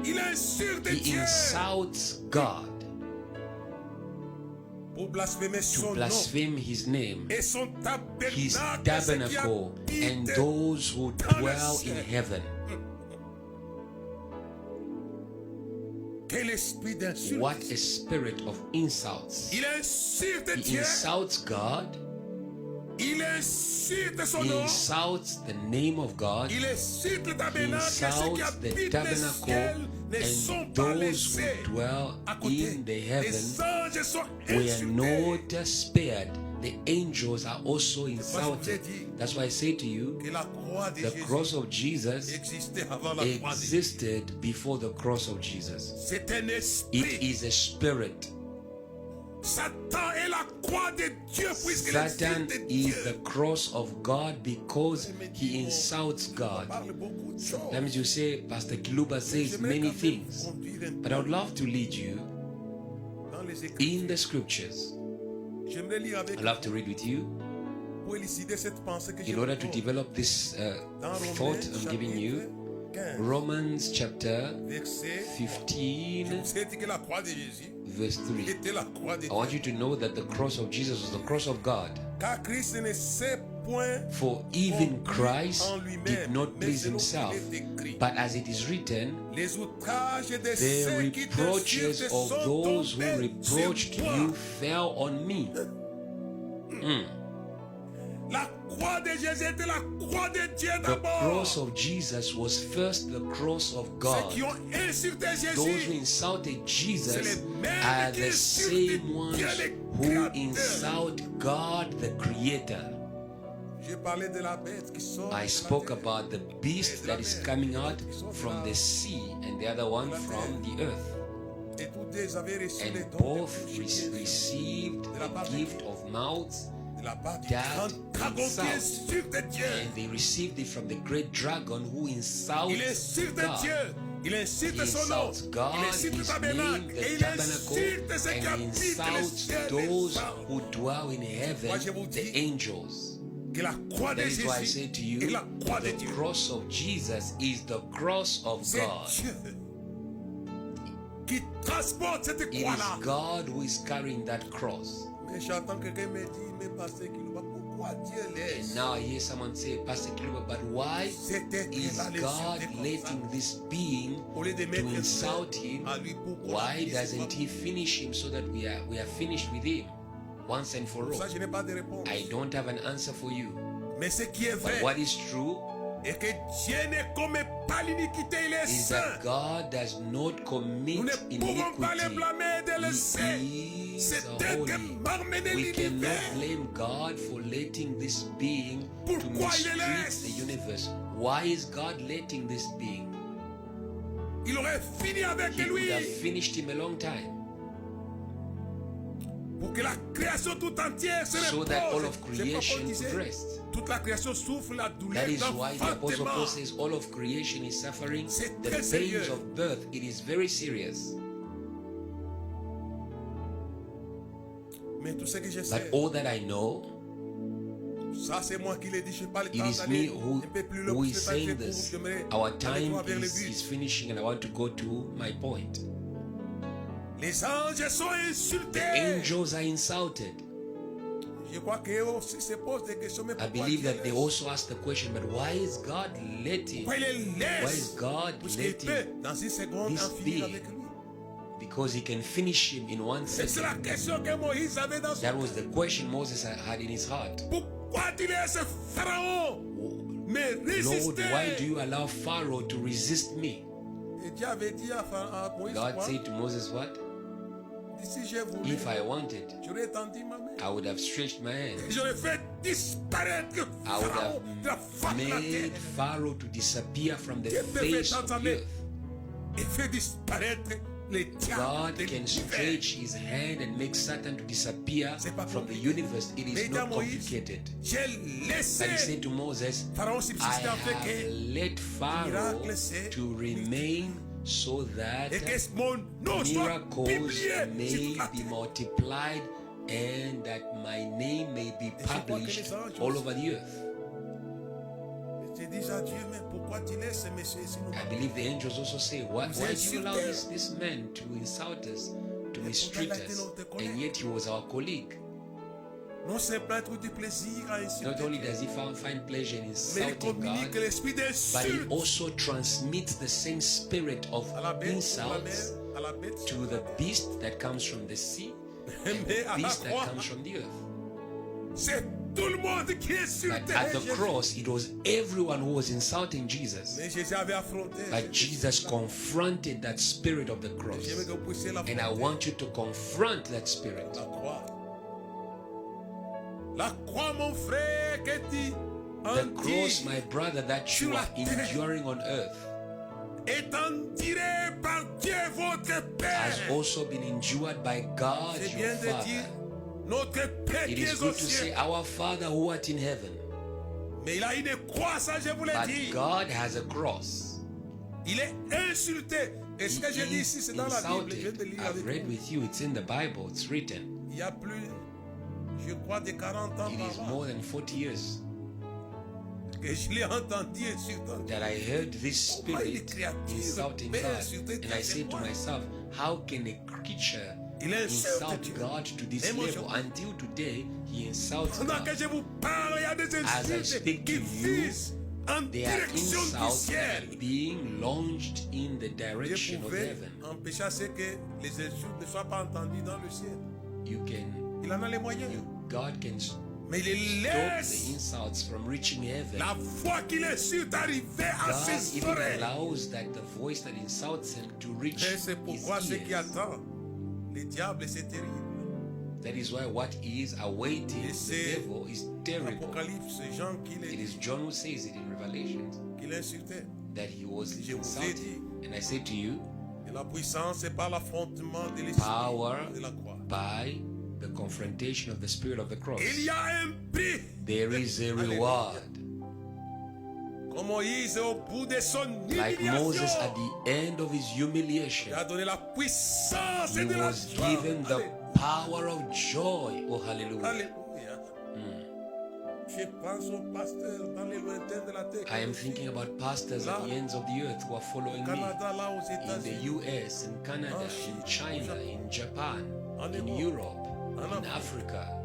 Speaker 2: Il insulte
Speaker 3: He
Speaker 2: Dieu
Speaker 3: insults God
Speaker 2: pour blasphémer
Speaker 3: to
Speaker 2: son nom
Speaker 3: blaspheme his name,
Speaker 2: et son
Speaker 3: his
Speaker 2: tabernacle, ceux qui
Speaker 3: tabernacle, and
Speaker 2: habitent
Speaker 3: those who dwell in heaven.
Speaker 2: Quel esprit d'insulte.
Speaker 3: What a spirit of insults.
Speaker 2: Il insulte
Speaker 3: He
Speaker 2: Dieu,
Speaker 3: insults God.
Speaker 2: il insulte son
Speaker 3: He
Speaker 2: nom,
Speaker 3: insults the name of God.
Speaker 2: il insulte le
Speaker 3: He
Speaker 2: tabernacle, ceux qui
Speaker 3: insults the
Speaker 2: habitent les
Speaker 3: tabernacle
Speaker 2: ciels ne sont
Speaker 3: and
Speaker 2: pas
Speaker 3: those
Speaker 2: laissés
Speaker 3: who dwell
Speaker 2: à côté.
Speaker 3: in the
Speaker 2: Les
Speaker 3: heaven
Speaker 2: anges sont
Speaker 3: were
Speaker 2: insultés.
Speaker 3: not spared. The angels are also insulted. That's why I say to you,
Speaker 2: Que la croix de
Speaker 3: the
Speaker 2: Jésus
Speaker 3: cross of Jesus
Speaker 2: existait avant la croix de Jésus.
Speaker 3: existed before the cross of Jesus.
Speaker 2: C'est un
Speaker 3: It
Speaker 2: esprit.
Speaker 3: is a spirit.
Speaker 2: Satan est la croix de Dieu puisqu'il
Speaker 3: Satan
Speaker 2: insulte
Speaker 3: is
Speaker 2: Dieu.
Speaker 3: the cross of God because he insults
Speaker 2: On
Speaker 3: God.
Speaker 2: parle beaucoup de choses.
Speaker 3: Sometimes you say, Pastor Kiluba says
Speaker 2: J'aimerais
Speaker 3: many
Speaker 2: quand même
Speaker 3: things,
Speaker 2: conduire un
Speaker 3: but I would love to lead you
Speaker 2: les
Speaker 3: in
Speaker 2: Écritures.
Speaker 3: the scriptures.
Speaker 2: J'aimerais lire avec
Speaker 3: I'd love to read with you
Speaker 2: pour élucider cette pensée que j'ai
Speaker 3: in order to
Speaker 2: encore.
Speaker 3: develop this
Speaker 2: Dans
Speaker 3: thought
Speaker 2: Romains
Speaker 3: I'm giving you.
Speaker 2: chapitre 15,
Speaker 3: Romans chapter
Speaker 2: verset, je
Speaker 3: 15,
Speaker 2: vous ai dit que la croix de Jésus
Speaker 3: verse 3.
Speaker 2: était la croix de
Speaker 3: I want
Speaker 2: Dieu.
Speaker 3: you to know that the cross of Jesus was the cross of God.
Speaker 2: Car Christ ne sait point
Speaker 3: For even
Speaker 2: conclu
Speaker 3: Christ
Speaker 2: en lui-même,
Speaker 3: did not
Speaker 2: mais
Speaker 3: please
Speaker 2: selon qu'il
Speaker 3: himself,
Speaker 2: est écrit.
Speaker 3: but as it is written,
Speaker 2: Les outrages de
Speaker 3: the
Speaker 2: ceux qui
Speaker 3: reproaches
Speaker 2: t'insultent
Speaker 3: of
Speaker 2: sont
Speaker 3: those who
Speaker 2: tombés
Speaker 3: reproached
Speaker 2: sur moi.
Speaker 3: you fell on me.
Speaker 2: La croix de Jésus était la croix de Dieu
Speaker 3: The
Speaker 2: d'abord.
Speaker 3: cross of Jesus was first the cross of
Speaker 2: Ceux
Speaker 3: God.
Speaker 2: qui ont insulté
Speaker 3: Those who
Speaker 2: Jésus,
Speaker 3: insulted Jesus
Speaker 2: les mêmes
Speaker 3: are
Speaker 2: qui
Speaker 3: the
Speaker 2: insultent
Speaker 3: same ones
Speaker 2: Dieu le
Speaker 3: who
Speaker 2: Créateur.
Speaker 3: insult God the Creator.
Speaker 2: j'ai parlé de la bête qui sort.
Speaker 3: I
Speaker 2: de la
Speaker 3: spoke
Speaker 2: terre.
Speaker 3: about the beast that is coming out from the sea and the other one from the earth.
Speaker 2: Et tous deux avaient reçu les
Speaker 3: And
Speaker 2: dons
Speaker 3: both
Speaker 2: de bouche et
Speaker 3: received the gift of mouths,
Speaker 2: de la part du
Speaker 3: that
Speaker 2: grand dragon qui
Speaker 3: insult.
Speaker 2: insulte Dieu.
Speaker 3: and they received it from the great dragon who insults
Speaker 2: Il insulte
Speaker 3: God.
Speaker 2: Dieu. Il
Speaker 3: He
Speaker 2: insulte son nom.
Speaker 3: insults God,
Speaker 2: Il insulte le
Speaker 3: His
Speaker 2: tabernacle.
Speaker 3: name,
Speaker 2: Et
Speaker 3: the
Speaker 2: il
Speaker 3: tabernacle,
Speaker 2: insulte ceux qui
Speaker 3: and
Speaker 2: habitent les
Speaker 3: insults
Speaker 2: cieux
Speaker 3: those
Speaker 2: des anges.
Speaker 3: who dwell in heaven,
Speaker 2: Moi, je vous
Speaker 3: the
Speaker 2: dis
Speaker 3: angels.
Speaker 2: Que la croix de
Speaker 3: That is why I
Speaker 2: Jésus
Speaker 3: say to
Speaker 2: est
Speaker 3: you,
Speaker 2: la croix de
Speaker 3: the
Speaker 2: Dieu.
Speaker 3: cross of Jesus is the cross of
Speaker 2: C'est
Speaker 3: God.
Speaker 2: Dieu qui transporte cette
Speaker 3: It
Speaker 2: croix-là.
Speaker 3: is God who is carrying that cross.
Speaker 2: Mais j'entends quelqu'un me dire, mais pasteur Kilouba, pourquoi Dieu
Speaker 3: And
Speaker 2: laisse
Speaker 3: now I hear someone say, Pastor Kiluba, but why
Speaker 2: cet
Speaker 3: is
Speaker 2: être-là les
Speaker 3: God
Speaker 2: insulter comme ça?
Speaker 3: letting this being
Speaker 2: Au lieu de
Speaker 3: to
Speaker 2: mettre un
Speaker 3: insult
Speaker 2: frein
Speaker 3: him?
Speaker 2: à lui pour qu'on
Speaker 3: Why
Speaker 2: puisse
Speaker 3: doesn't
Speaker 2: voir.
Speaker 3: he finish him so that we are finished with him once and for
Speaker 2: Pour ça,
Speaker 3: all?
Speaker 2: je n'ai pas de réponse.
Speaker 3: I don't have an answer for you.
Speaker 2: Mais ce qui est
Speaker 3: But
Speaker 2: vrai
Speaker 3: what is true
Speaker 2: est que Dieu ne commet pas l'iniquité, il est
Speaker 3: is
Speaker 2: saint.
Speaker 3: that God does not commit
Speaker 2: Nous ne pouvons pas le
Speaker 3: iniquity.
Speaker 2: blâmer de le
Speaker 3: He
Speaker 2: saint.
Speaker 3: is
Speaker 2: C'est Dieu qui
Speaker 3: holy.
Speaker 2: m'a mené
Speaker 3: We cannot
Speaker 2: l'univers.
Speaker 3: blame God for letting this being to
Speaker 2: Pourquoi il le
Speaker 3: mistreat
Speaker 2: laisse?
Speaker 3: the universe. Why is God letting this being?
Speaker 2: Il aurait fini avec
Speaker 3: He would have
Speaker 2: lui.
Speaker 3: finished him a long time.
Speaker 2: Pour que la création tout entière se
Speaker 3: So that all
Speaker 2: repose.
Speaker 3: of
Speaker 2: C'est pourquoi
Speaker 3: creation
Speaker 2: Paul disait,
Speaker 3: could rest.
Speaker 2: toute la création souffre la douleur
Speaker 3: That is why the Apostle Paul
Speaker 2: d'enfantement.
Speaker 3: says all of creation is suffering
Speaker 2: C'est
Speaker 3: the
Speaker 2: très sérieux.
Speaker 3: pains of birth. It is very serious.
Speaker 2: Mais tout ce que je
Speaker 3: But
Speaker 2: sais,
Speaker 3: all that I know,
Speaker 2: ça c'est moi qui l'ai dit, je n'ai pas le
Speaker 3: it
Speaker 2: temps
Speaker 3: is me
Speaker 2: d'aller un peu plus loin,
Speaker 3: who
Speaker 2: je
Speaker 3: is
Speaker 2: vais pas
Speaker 3: saying
Speaker 2: être court,
Speaker 3: this.
Speaker 2: j'aimerais
Speaker 3: Our
Speaker 2: aller
Speaker 3: time
Speaker 2: droit vers le
Speaker 3: is
Speaker 2: but.
Speaker 3: finishing and I want to go to my point.
Speaker 2: Les anges sont insultés.
Speaker 3: Angels are insulted.
Speaker 2: Je crois qu'eux aussi se posent des questions, mais
Speaker 3: I
Speaker 2: pourquoi
Speaker 3: believe
Speaker 2: Dieu
Speaker 3: that they
Speaker 2: laisse?
Speaker 3: also ask the question, but why is God letting?
Speaker 2: Pourquoi il les
Speaker 3: Why
Speaker 2: laisse?
Speaker 3: is God
Speaker 2: Puisqu'il peut,
Speaker 3: letting?
Speaker 2: dans une seconde,
Speaker 3: this
Speaker 2: en finir
Speaker 3: be?
Speaker 2: avec lui.
Speaker 3: Because he can finish him in one
Speaker 2: C'est la
Speaker 3: second.
Speaker 2: question que Moïse avait dans son
Speaker 3: That was the question Moses had in his heart.
Speaker 2: Pourquoi tu laisses Pharaon me
Speaker 3: Lord, why do
Speaker 2: résister?
Speaker 3: you allow Pharaoh to resist me?
Speaker 2: Et Dieu avait dit à Moïse,
Speaker 3: God
Speaker 2: quoi?
Speaker 3: said to Moses, what?
Speaker 2: Si j'ai voulu,
Speaker 3: If I wanted,
Speaker 2: j'aurais tendu ma main.
Speaker 3: I would have stretched my hand.
Speaker 2: J'aurais fait disparaître
Speaker 3: I would
Speaker 2: Pharaon de la
Speaker 3: have
Speaker 2: face de la
Speaker 3: made
Speaker 2: terre
Speaker 3: Pharaoh to disappear from the
Speaker 2: Dieu peut
Speaker 3: face
Speaker 2: faire
Speaker 3: of
Speaker 2: sa
Speaker 3: the
Speaker 2: main
Speaker 3: earth.
Speaker 2: et fait disparaître les diables
Speaker 3: God
Speaker 2: de
Speaker 3: can
Speaker 2: l'univers.
Speaker 3: stretch his hand and make Satan to disappear
Speaker 2: C'est pas
Speaker 3: from the
Speaker 2: compliqué.
Speaker 3: universe. It
Speaker 2: Mais
Speaker 3: is
Speaker 2: il dit à
Speaker 3: not
Speaker 2: Moïse,
Speaker 3: complicated.
Speaker 2: j'ai
Speaker 3: But he
Speaker 2: laissé
Speaker 3: said to Moses,
Speaker 2: Pharaon
Speaker 3: I
Speaker 2: subsister afin
Speaker 3: have
Speaker 2: que
Speaker 3: let Pharaoh
Speaker 2: miracle c'est
Speaker 3: to remain so that
Speaker 2: et que mon nom soit
Speaker 3: miracles
Speaker 2: publié sur
Speaker 3: may
Speaker 2: toute la
Speaker 3: be
Speaker 2: terre.
Speaker 3: multiplied and that my name may be
Speaker 2: je crois que
Speaker 3: published
Speaker 2: les anges
Speaker 3: all
Speaker 2: aussi-
Speaker 3: over the earth.
Speaker 2: J'ai dit à Dieu, mais pourquoi tu laisses ce monsieur ici nous
Speaker 3: I believe the angels also say, why do you allow
Speaker 2: insultez.
Speaker 3: this man to insult us, to
Speaker 2: Et
Speaker 3: mistreat
Speaker 2: pourtant, il a été
Speaker 3: us?
Speaker 2: notre collègue.
Speaker 3: And yet he was our colleague.
Speaker 2: Non seulement trouve du plaisir à insulter
Speaker 3: Not only
Speaker 2: Dieu,
Speaker 3: does he find pleasure in
Speaker 2: mais il
Speaker 3: insulting
Speaker 2: communique
Speaker 3: God,
Speaker 2: l'esprit
Speaker 3: but he
Speaker 2: d'insulte
Speaker 3: also transmits the same spirit of
Speaker 2: à la bête,
Speaker 3: insults
Speaker 2: à la bête,
Speaker 3: to the beast that comes from the sea and
Speaker 2: mais à
Speaker 3: the
Speaker 2: la
Speaker 3: beast that
Speaker 2: croix,
Speaker 3: comes from the earth.
Speaker 2: c'est tout le monde qui
Speaker 3: But
Speaker 2: insultait
Speaker 3: at the
Speaker 2: Jésus.
Speaker 3: cross, it was everyone who was insulting Jesus.
Speaker 2: Mais Jésus avait affronté.
Speaker 3: But Jesus confronted that spirit of the cross.
Speaker 2: J'aimerais que vous puissiez
Speaker 3: And I
Speaker 2: l'affronter.
Speaker 3: want you to confront that spirit.
Speaker 2: La croix. La croix, mon frère, que tu
Speaker 3: The cross,
Speaker 2: endures,
Speaker 3: my brother, that you are enduring on earth
Speaker 2: est enduré par Dieu, votre
Speaker 3: has
Speaker 2: Père.
Speaker 3: also been endured by God,
Speaker 2: C'est
Speaker 3: your
Speaker 2: bien de dire
Speaker 3: Father.
Speaker 2: notre Père
Speaker 3: It
Speaker 2: qui
Speaker 3: is
Speaker 2: est au
Speaker 3: good to say,
Speaker 2: ciel.
Speaker 3: Our Father who art in heaven.
Speaker 2: Mais il a une croix, ça je vous l'ai
Speaker 3: But
Speaker 2: dit.
Speaker 3: God has a cross.
Speaker 2: Il est insulté. Et ce que j'ai dit ici, c'est dans la Bible. Je viens de lire
Speaker 3: I've
Speaker 2: avec
Speaker 3: read
Speaker 2: vous.
Speaker 3: with you, it's in the Bible, it's written.
Speaker 2: Il y a plus, je crois, de 40 ans
Speaker 3: It is
Speaker 2: par
Speaker 3: more than 40 years
Speaker 2: que je l'ai entendu insultant.
Speaker 3: that I heard this
Speaker 2: Comment une
Speaker 3: spirit
Speaker 2: créature
Speaker 3: insulting
Speaker 2: peut
Speaker 3: God.
Speaker 2: insulter
Speaker 3: And I said to
Speaker 2: quelqu'un?
Speaker 3: myself, how can a creature
Speaker 2: Il insulte
Speaker 3: insult
Speaker 2: Dieu.
Speaker 3: God to this
Speaker 2: Et moi,
Speaker 3: level? Until today, he insults
Speaker 2: Pendant que
Speaker 3: God.
Speaker 2: je vous parle, il y a des
Speaker 3: As I
Speaker 2: insultes
Speaker 3: speak
Speaker 2: qui
Speaker 3: to you,
Speaker 2: visent en
Speaker 3: There are
Speaker 2: direction du
Speaker 3: insults that
Speaker 2: ciel.
Speaker 3: are being launched in the
Speaker 2: Je
Speaker 3: direction of
Speaker 2: pouvais
Speaker 3: heaven.
Speaker 2: empêcher à ce que les insultes ne soient pas entendues dans le ciel.
Speaker 3: You can,
Speaker 2: Il en a les moyens.
Speaker 3: God can stop
Speaker 2: Mais il
Speaker 3: the
Speaker 2: laisse
Speaker 3: insults from reaching heaven.
Speaker 2: la voix qu'il insulte arriver à
Speaker 3: God
Speaker 2: ses
Speaker 3: even
Speaker 2: oreilles.
Speaker 3: allows that the voice that insults him to reach
Speaker 2: Et c'est pourquoi
Speaker 3: his
Speaker 2: ce qui
Speaker 3: ears.
Speaker 2: attend le diable, c'est terrible.
Speaker 3: That is why what is awaiting
Speaker 2: Et
Speaker 3: the
Speaker 2: c'est
Speaker 3: devil is terrible.
Speaker 2: Apocalypse, c'est Jean qui
Speaker 3: It
Speaker 2: l'a
Speaker 3: is
Speaker 2: dit,
Speaker 3: John who says it in Revelation
Speaker 2: qui l'insultait.
Speaker 3: that he was
Speaker 2: Je vous ai
Speaker 3: insulted.
Speaker 2: dit.
Speaker 3: And I say to you,
Speaker 2: Et la puissance, c'est par l'affrontement de l'esprit
Speaker 3: power
Speaker 2: de la croix.
Speaker 3: by the confrontation of the spirit of the cross.
Speaker 2: Il y a un prix.
Speaker 3: There is a
Speaker 2: Alléluia.
Speaker 3: reward.
Speaker 2: Comme Moïse au bout de son
Speaker 3: Like
Speaker 2: humiliation,
Speaker 3: Moses at the end of his humiliation,
Speaker 2: il a donné la puissance
Speaker 3: he
Speaker 2: et de la
Speaker 3: was
Speaker 2: joie.
Speaker 3: given the power of joy. Oh, hallelujah.
Speaker 2: Alléluia. Je pense aux pasteurs dans les lointains de la terre.
Speaker 3: I am thinking about pastors at the ends of the earth who are following
Speaker 2: Au
Speaker 3: me
Speaker 2: Canada, là, aux
Speaker 3: in the
Speaker 2: États-Unis.
Speaker 3: US, in Canada, in China, in Japan, in Europe, in Africa.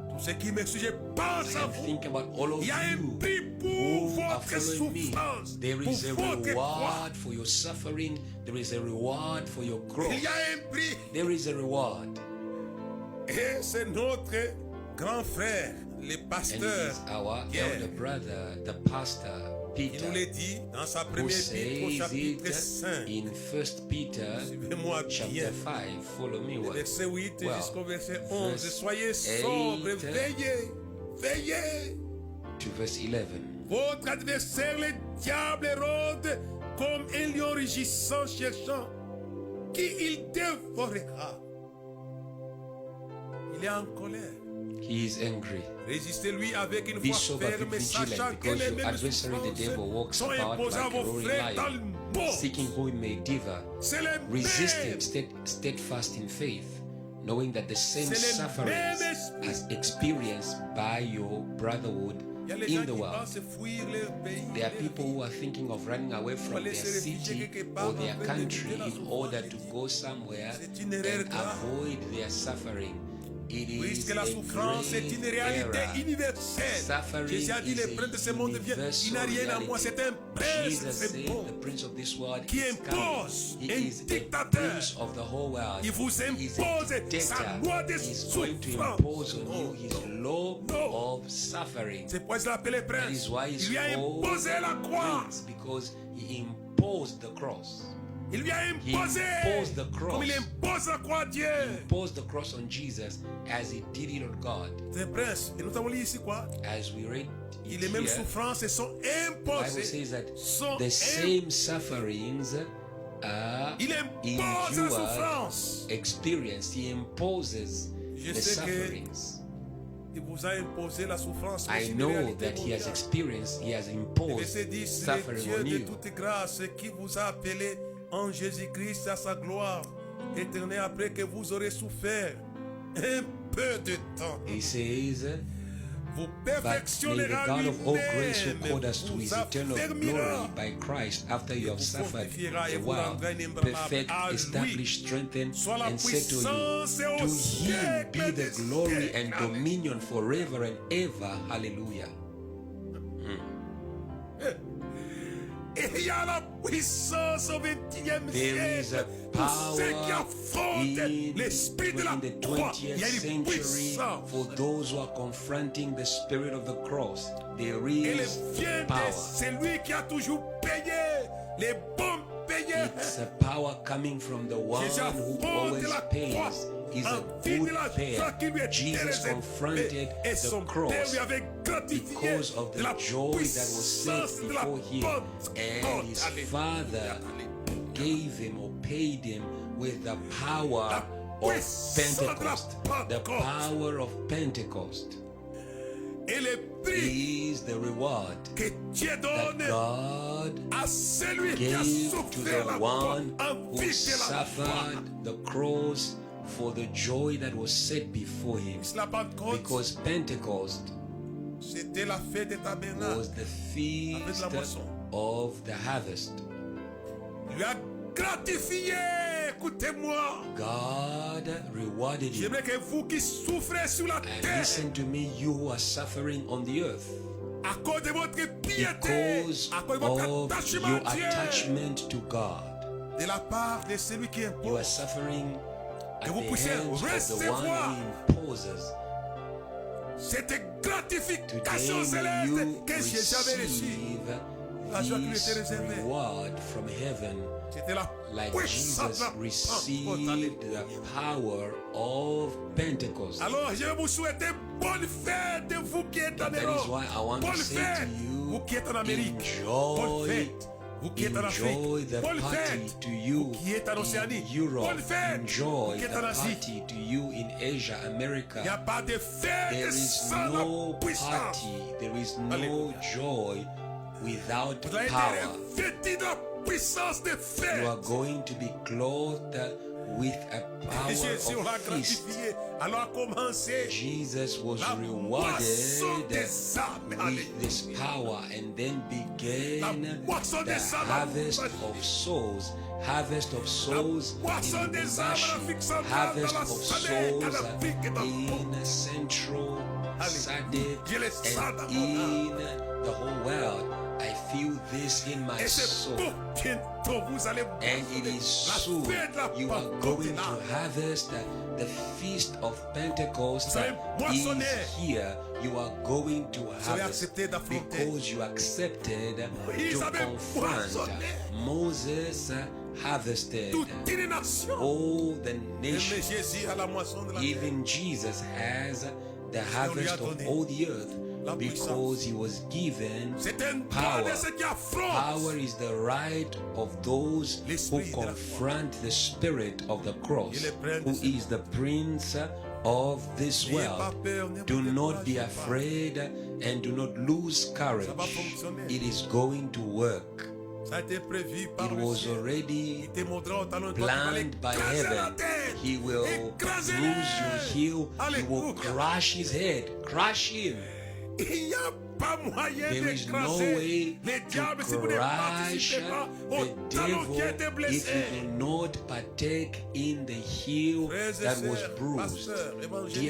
Speaker 2: Tout ce qui m'excuse, je pense
Speaker 3: I
Speaker 2: à
Speaker 3: am
Speaker 2: vous.
Speaker 3: thinking about all of
Speaker 2: Il y a un
Speaker 3: you
Speaker 2: prix pour
Speaker 3: who are
Speaker 2: votre
Speaker 3: following me.
Speaker 2: souffrance,
Speaker 3: There
Speaker 2: pour
Speaker 3: is a
Speaker 2: votre croix.
Speaker 3: reward for your suffering. There is a reward for your cross.
Speaker 2: Il y a un prix.
Speaker 3: There is a reward.
Speaker 2: Et c'est notre grand frère, le
Speaker 3: And it
Speaker 2: pasteur,
Speaker 3: is our
Speaker 2: Pierre,
Speaker 3: elder brother, the pastor,
Speaker 2: qui
Speaker 3: Peter,
Speaker 2: nous l'a dit dans sa
Speaker 3: who
Speaker 2: première épître au
Speaker 3: says
Speaker 2: chapitre
Speaker 3: it
Speaker 2: 5.
Speaker 3: in 1 Peter
Speaker 2: Suivez-moi bien.
Speaker 3: chapter 5. Follow me well.
Speaker 2: Verset 8
Speaker 3: Well,
Speaker 2: jusqu'au verset 11.
Speaker 3: verse
Speaker 2: Soyez sobres,
Speaker 3: 8,
Speaker 2: veillez, veillez.
Speaker 3: To verse 11.
Speaker 2: Votre adversaire, le diable, rôde comme un lion rugissant, cherchant qui il dévorera. Il est en colère.
Speaker 3: He is angry.
Speaker 2: Résistez-lui avec une
Speaker 3: Be
Speaker 2: foi
Speaker 3: sober, be
Speaker 2: ferme,
Speaker 3: vigilant,
Speaker 2: sachant que
Speaker 3: because
Speaker 2: les
Speaker 3: your
Speaker 2: mêmes
Speaker 3: adversary the devil
Speaker 2: souffrances
Speaker 3: walks
Speaker 2: sont
Speaker 3: about
Speaker 2: imposées à
Speaker 3: like a
Speaker 2: vos
Speaker 3: roaring
Speaker 2: frères dans le
Speaker 3: lion,
Speaker 2: monde.
Speaker 3: seeking who he may devour.
Speaker 2: C'est les
Speaker 3: Resist
Speaker 2: mêmes.
Speaker 3: him, steadfast in faith, knowing that the same
Speaker 2: C'est les
Speaker 3: sufferings
Speaker 2: mêmes esprits.
Speaker 3: as experienced by your brotherhood
Speaker 2: Il y a les
Speaker 3: in
Speaker 2: gens
Speaker 3: the
Speaker 2: qui
Speaker 3: world.
Speaker 2: pensent fuir leur pays.
Speaker 3: There are
Speaker 2: leur
Speaker 3: people
Speaker 2: vie.
Speaker 3: who are thinking of running away from
Speaker 2: aller
Speaker 3: their
Speaker 2: se réfugier
Speaker 3: city
Speaker 2: quelque part
Speaker 3: or their
Speaker 2: afin
Speaker 3: country
Speaker 2: d'éviter la
Speaker 3: in order
Speaker 2: souffrance.
Speaker 3: to go somewhere
Speaker 2: C'est une erreur
Speaker 3: and
Speaker 2: grave.
Speaker 3: avoid their suffering. It is
Speaker 2: Puisque la
Speaker 3: a
Speaker 2: souffrance est une
Speaker 3: grave
Speaker 2: réalité
Speaker 3: error.
Speaker 2: universelle.
Speaker 3: Suffering
Speaker 2: Jésus a dit,
Speaker 3: is
Speaker 2: le prince de ce
Speaker 3: a
Speaker 2: monde vient. Il n'a rien à moi.
Speaker 3: universal
Speaker 2: C'est un prince
Speaker 3: Jesus
Speaker 2: de ce
Speaker 3: said,
Speaker 2: monde.
Speaker 3: the prince of this world
Speaker 2: Qui
Speaker 3: is
Speaker 2: impose,
Speaker 3: coming. He
Speaker 2: un
Speaker 3: is a
Speaker 2: dictateur.
Speaker 3: prince of the whole world.
Speaker 2: Il vous
Speaker 3: He is a
Speaker 2: impose sa
Speaker 3: dictator.
Speaker 2: loi de
Speaker 3: He's going to
Speaker 2: souffrance.
Speaker 3: impose on you his law
Speaker 2: No.
Speaker 3: of suffering.
Speaker 2: C'est pourquoi il l'appelait
Speaker 3: That
Speaker 2: prince.
Speaker 3: is why
Speaker 2: Il
Speaker 3: he's
Speaker 2: lui a
Speaker 3: called
Speaker 2: imposé la croix.
Speaker 3: prince, because he imposed the cross.
Speaker 2: Il lui a imposé.
Speaker 3: imposed the cross.
Speaker 2: Comme il impose la croix à Dieu.
Speaker 3: Imposed the cross on Jesus as he did it on God.
Speaker 2: C'est prince. Et nous avons lu ici quoi?
Speaker 3: As we read
Speaker 2: Et
Speaker 3: it
Speaker 2: les mêmes
Speaker 3: here,
Speaker 2: souffrances sont
Speaker 3: the Bible
Speaker 2: imposées.
Speaker 3: says that
Speaker 2: Sont
Speaker 3: the same sufferings are
Speaker 2: Il impose la
Speaker 3: endured,
Speaker 2: souffrance.
Speaker 3: experienced. He imposes
Speaker 2: Je
Speaker 3: the
Speaker 2: sais que
Speaker 3: sufferings.
Speaker 2: il vous a imposé la souffrance. mais
Speaker 3: I
Speaker 2: c'est une
Speaker 3: know
Speaker 2: réalité
Speaker 3: that he has
Speaker 2: mondiale.
Speaker 3: experienced, he has
Speaker 2: Le
Speaker 3: imposed
Speaker 2: verset 10, le
Speaker 3: suffering
Speaker 2: Dieu
Speaker 3: on
Speaker 2: de
Speaker 3: you.
Speaker 2: toute grâce qui vous a appelé en Jésus-Christ à sa gloire éternelle après que vous aurez souffert un peu de temps.
Speaker 3: He says,
Speaker 2: Vous
Speaker 3: but may the
Speaker 2: perfectionnera
Speaker 3: God of all grace who
Speaker 2: lui-même,
Speaker 3: called us to
Speaker 2: vous
Speaker 3: his eternal glory
Speaker 2: affermira,
Speaker 3: by Christ after you have
Speaker 2: vous
Speaker 3: suffered
Speaker 2: fortifiera et
Speaker 3: a
Speaker 2: vous
Speaker 3: while,
Speaker 2: rendra inébranlable.
Speaker 3: perfect,
Speaker 2: À lui
Speaker 3: establish, strengthen,
Speaker 2: soit la
Speaker 3: and settle
Speaker 2: puissance et
Speaker 3: you.
Speaker 2: au
Speaker 3: To him
Speaker 2: siècle
Speaker 3: be the
Speaker 2: des
Speaker 3: glory
Speaker 2: siècles.
Speaker 3: and
Speaker 2: Amen.
Speaker 3: dominion forever and ever. Hallelujah.
Speaker 2: Et il y a la puissance au 21e
Speaker 3: There is
Speaker 2: siècle
Speaker 3: a
Speaker 2: pour ceux qui
Speaker 3: power
Speaker 2: affrontent l'esprit de la
Speaker 3: in the
Speaker 2: croix. Il y
Speaker 3: 20th
Speaker 2: a une
Speaker 3: century
Speaker 2: puissance.
Speaker 3: for those who are confronting the spirit of the cross. There
Speaker 2: Elle
Speaker 3: is
Speaker 2: vient de
Speaker 3: power.
Speaker 2: celui qui a toujours payé les bons payeurs.
Speaker 3: It's a power coming from the one
Speaker 2: Jésus
Speaker 3: who
Speaker 2: affronte
Speaker 3: always
Speaker 2: la
Speaker 3: pays.
Speaker 2: croix.
Speaker 3: He's a
Speaker 2: Envie
Speaker 3: good
Speaker 2: de la
Speaker 3: payer.
Speaker 2: joie qui lui était
Speaker 3: Jesus
Speaker 2: réservée.
Speaker 3: confronted
Speaker 2: Et
Speaker 3: the
Speaker 2: son Père
Speaker 3: cross
Speaker 2: lui avait gratifié
Speaker 3: because of
Speaker 2: de
Speaker 3: the
Speaker 2: la
Speaker 3: joy that was set
Speaker 2: puissance de la
Speaker 3: before him. And
Speaker 2: Pentecôte.
Speaker 3: his
Speaker 2: Alléluia.
Speaker 3: father gave him or paid him with the power
Speaker 2: La
Speaker 3: of
Speaker 2: puissance de la
Speaker 3: Pentecost. The
Speaker 2: Pentecôte.
Speaker 3: power of Pentecost.
Speaker 2: Et le prix
Speaker 3: is the reward
Speaker 2: que Dieu
Speaker 3: that
Speaker 2: donne
Speaker 3: God
Speaker 2: à celui qui a
Speaker 3: gave to
Speaker 2: souffert
Speaker 3: the
Speaker 2: la croix
Speaker 3: one
Speaker 2: en
Speaker 3: who
Speaker 2: vue de la foi.
Speaker 3: suffered the cross for the joy that was set before him.
Speaker 2: La Pentecôte,
Speaker 3: Because Pentecost
Speaker 2: c'était la fête des tabernacles.
Speaker 3: was the feast of the harvest.
Speaker 2: Il a gratifié, écoutez-moi.
Speaker 3: God rewarded you.
Speaker 2: J'aimerais que vous qui souffrez sur la
Speaker 3: And
Speaker 2: terre
Speaker 3: listen to me, you who are suffering on the earth,
Speaker 2: à cause de votre piété,
Speaker 3: because
Speaker 2: à cause de votre
Speaker 3: of
Speaker 2: attachement
Speaker 3: your
Speaker 2: à Dieu,
Speaker 3: attachment to God,
Speaker 2: de la part de celui qui
Speaker 3: you are
Speaker 2: impose.
Speaker 3: suffering at
Speaker 2: Que vous
Speaker 3: the
Speaker 2: puissiez
Speaker 3: hands of the
Speaker 2: recevoir
Speaker 3: one who imposes.
Speaker 2: Cette gratification
Speaker 3: Today may
Speaker 2: céleste
Speaker 3: you
Speaker 2: que j'avais reçue. La joie qui lui était
Speaker 3: receive
Speaker 2: réservée.
Speaker 3: this reward from heaven,
Speaker 2: C'était la
Speaker 3: like
Speaker 2: puissance
Speaker 3: Jesus
Speaker 2: de la
Speaker 3: received
Speaker 2: Pentecôte.
Speaker 3: the power of Pentecost.
Speaker 2: Alors, je vais vous souhaiter bonne fête, vous qui êtes en
Speaker 3: That is
Speaker 2: Europe.
Speaker 3: why I want to
Speaker 2: Bonne
Speaker 3: say
Speaker 2: fête,
Speaker 3: to you,
Speaker 2: vous qui êtes en Amérique. Bonne
Speaker 3: enjoy,
Speaker 2: fête, vous qui êtes en Afrique.
Speaker 3: enjoy the
Speaker 2: Bonne
Speaker 3: party
Speaker 2: fête,
Speaker 3: to you
Speaker 2: vous qui êtes en Océanie.
Speaker 3: in Europe.
Speaker 2: Bonne fête,
Speaker 3: Enjoy
Speaker 2: vous qui êtes
Speaker 3: the
Speaker 2: en Asie.
Speaker 3: party to you in Asia,
Speaker 2: Il n'y a
Speaker 3: America.
Speaker 2: pas de fête
Speaker 3: There is
Speaker 2: sans
Speaker 3: no
Speaker 2: la puissance.
Speaker 3: party, there is no
Speaker 2: Alléluia.
Speaker 3: joy without
Speaker 2: Vous avez été
Speaker 3: power.
Speaker 2: revêtis de la puissance de fête.
Speaker 3: You are going to be clothed with a
Speaker 2: Et Jésus, on l'a
Speaker 3: power of feast.
Speaker 2: gratifié. Alors a commencé
Speaker 3: Jesus was
Speaker 2: la moisson
Speaker 3: rewarded
Speaker 2: des âmes.
Speaker 3: with
Speaker 2: Alléluia.
Speaker 3: this power, and then began
Speaker 2: La moisson
Speaker 3: the
Speaker 2: des âmes.
Speaker 3: harvest of souls. Harvest of souls
Speaker 2: moisson
Speaker 3: in
Speaker 2: des âmes en
Speaker 3: Lubumbashi,
Speaker 2: Afrique centrale,
Speaker 3: harvest
Speaker 2: dans la
Speaker 3: of
Speaker 2: Sadek,
Speaker 3: souls
Speaker 2: en Afrique et dans le monde.
Speaker 3: in Central
Speaker 2: Allez.
Speaker 3: Sadek
Speaker 2: Je le sens dans
Speaker 3: and
Speaker 2: mon âme.
Speaker 3: in the whole world. I feel this in my
Speaker 2: Et c'est
Speaker 3: soul.
Speaker 2: pour bientôt vous allez
Speaker 3: And it is
Speaker 2: la
Speaker 3: soon
Speaker 2: fête de la
Speaker 3: you are
Speaker 2: Pentecôte
Speaker 3: going
Speaker 2: est là.
Speaker 3: to harvest the feast of Pentecost
Speaker 2: Vous allez moissonner.
Speaker 3: is here. You are going to
Speaker 2: Vous avez
Speaker 3: harvest
Speaker 2: accepté d'affronter.
Speaker 3: because you accepted
Speaker 2: Moïse
Speaker 3: to
Speaker 2: avait
Speaker 3: confront.
Speaker 2: moissonné.
Speaker 3: Moses harvested
Speaker 2: Toute une nation.
Speaker 3: all the
Speaker 2: Mais
Speaker 3: nations.
Speaker 2: Jésus a la moisson de la terre.
Speaker 3: Even Jesus has the harvest of
Speaker 2: donné
Speaker 3: all the earth
Speaker 2: la
Speaker 3: because he was given
Speaker 2: C'est un droit
Speaker 3: power.
Speaker 2: de ceux qui affrontent.
Speaker 3: Power is the right of those who
Speaker 2: L'esprit de la
Speaker 3: confront the spirit of the cross,
Speaker 2: Il est prince
Speaker 3: who
Speaker 2: de ce
Speaker 3: is the prince of this
Speaker 2: N'ayez pas
Speaker 3: world.
Speaker 2: peur, ne
Speaker 3: Do
Speaker 2: vous
Speaker 3: not be
Speaker 2: découragez pas.
Speaker 3: afraid and do not lose courage.
Speaker 2: Ça va fonctionner.
Speaker 3: It is going to work.
Speaker 2: Ça a été prévu par
Speaker 3: It
Speaker 2: le
Speaker 3: was
Speaker 2: ciel.
Speaker 3: already
Speaker 2: Il te montrera au talon de toi qu'il va
Speaker 3: planned by
Speaker 2: écraser la
Speaker 3: heaven.
Speaker 2: terre.
Speaker 3: He will
Speaker 2: Écrasez-les.
Speaker 3: bruise your heel. He will
Speaker 2: Alléluia.
Speaker 3: crush his head. Crush him.
Speaker 2: Il n'y a pas moyen
Speaker 3: There is no
Speaker 2: d'écraser
Speaker 3: way
Speaker 2: les
Speaker 3: to
Speaker 2: diables si vous ne
Speaker 3: crush
Speaker 2: participez pas au
Speaker 3: the
Speaker 2: talon qui a été
Speaker 3: devil
Speaker 2: blessé.
Speaker 3: if you do not partake in the heel
Speaker 2: Frères et
Speaker 3: that was
Speaker 2: sœurs,
Speaker 3: bruised.
Speaker 2: pasteurs,
Speaker 3: Dear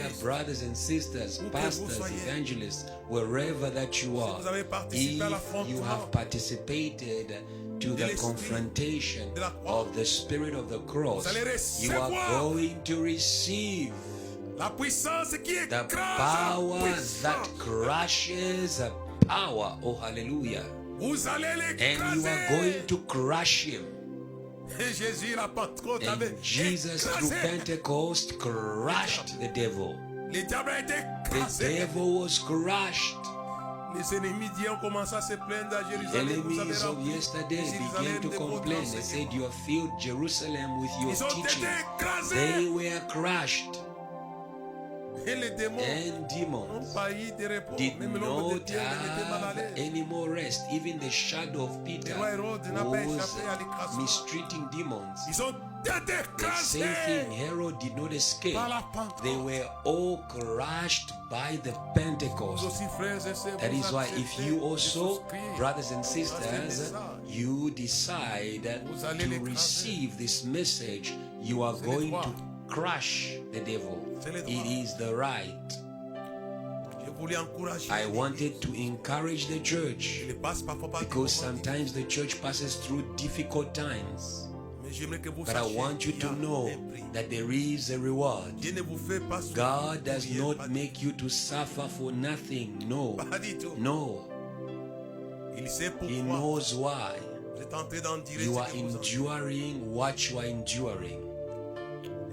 Speaker 2: évangélistes,
Speaker 3: brothers and sisters,
Speaker 2: Où que vous
Speaker 3: pastors,
Speaker 2: soyez.
Speaker 3: evangelists, wherever that you are,
Speaker 2: vous avez participé à
Speaker 3: if
Speaker 2: l'affrontement
Speaker 3: you have participated to
Speaker 2: de
Speaker 3: the
Speaker 2: l'esprit
Speaker 3: confrontation
Speaker 2: de la croix,
Speaker 3: of the spirit of the cross,
Speaker 2: vous allez
Speaker 3: you are
Speaker 2: recevoir
Speaker 3: going to receive
Speaker 2: la puissance qui
Speaker 3: the
Speaker 2: écrase
Speaker 3: power
Speaker 2: la
Speaker 3: that
Speaker 2: puissance.
Speaker 3: crushes power. Oh, hallelujah.
Speaker 2: Vous allez
Speaker 3: And you are
Speaker 2: l'écraser.
Speaker 3: going to crush him.
Speaker 2: Et Jésus, la Pentecôte, avait
Speaker 3: And Jesus through
Speaker 2: écrasé.
Speaker 3: Pentecost crushed the devil.
Speaker 2: Le diable a été
Speaker 3: The
Speaker 2: écrasé.
Speaker 3: devil was crushed.
Speaker 2: Les ennemis d'hier ont commencé à se plaindre à
Speaker 3: The
Speaker 2: Jérusalem. Vous avez
Speaker 3: enemies of
Speaker 2: rempli
Speaker 3: yesterday
Speaker 2: Jérusalem
Speaker 3: began to
Speaker 2: de votre
Speaker 3: complain. They
Speaker 2: enseignement.
Speaker 3: said, you have filled Jerusalem with your
Speaker 2: Ils ont été
Speaker 3: teaching.
Speaker 2: écrasés.
Speaker 3: They were crushed.
Speaker 2: Et les démons
Speaker 3: And
Speaker 2: n'ont
Speaker 3: demons
Speaker 2: pas eu de repos.
Speaker 3: did
Speaker 2: Même l'ombre de
Speaker 3: not
Speaker 2: Pierre ne était mal à
Speaker 3: have
Speaker 2: l'aise.
Speaker 3: any more rest. Even the shadow of Peter
Speaker 2: Le roi Hérode n'a pas
Speaker 3: was
Speaker 2: échappé à l'écrasement.
Speaker 3: mistreating demons.
Speaker 2: Ils ont été
Speaker 3: The same
Speaker 2: écrasés
Speaker 3: thing, Herod did not escape.
Speaker 2: par la Pentecôte.
Speaker 3: They were all crushed by the
Speaker 2: Vous
Speaker 3: Pentecost.
Speaker 2: aussi, frères et sœurs,
Speaker 3: That
Speaker 2: vous
Speaker 3: is why if
Speaker 2: acceptez
Speaker 3: you
Speaker 2: de
Speaker 3: also,
Speaker 2: souscrire
Speaker 3: brothers and
Speaker 2: à ce
Speaker 3: sisters,
Speaker 2: message.
Speaker 3: you decide
Speaker 2: Vous allez
Speaker 3: to
Speaker 2: l'écraser.
Speaker 3: receive this message, you are
Speaker 2: C'est le
Speaker 3: going
Speaker 2: droit.
Speaker 3: to crush the devil.
Speaker 2: C'est le
Speaker 3: It
Speaker 2: droit.
Speaker 3: is the right.
Speaker 2: Je voulais encourager.
Speaker 3: I wanted to encourage the church
Speaker 2: Il passe parfois par des
Speaker 3: because
Speaker 2: moments
Speaker 3: sometimes the church passes through difficult times.
Speaker 2: Mais j'aimerais que vous
Speaker 3: But I
Speaker 2: sachiez
Speaker 3: want you
Speaker 2: qu'il y
Speaker 3: to
Speaker 2: a
Speaker 3: know
Speaker 2: un prix.
Speaker 3: that there is a reward.
Speaker 2: Dieu ne vous fait pas souffrir
Speaker 3: God does
Speaker 2: pour rien,
Speaker 3: not
Speaker 2: pas du
Speaker 3: make you to suffer for nothing. No.
Speaker 2: tout. Pas du tout.
Speaker 3: No.
Speaker 2: Il sait
Speaker 3: He
Speaker 2: pourquoi
Speaker 3: knows why.
Speaker 2: vous êtes en train d'endurer
Speaker 3: You
Speaker 2: ce
Speaker 3: are
Speaker 2: que vous endurez.
Speaker 3: enduring what you are enduring.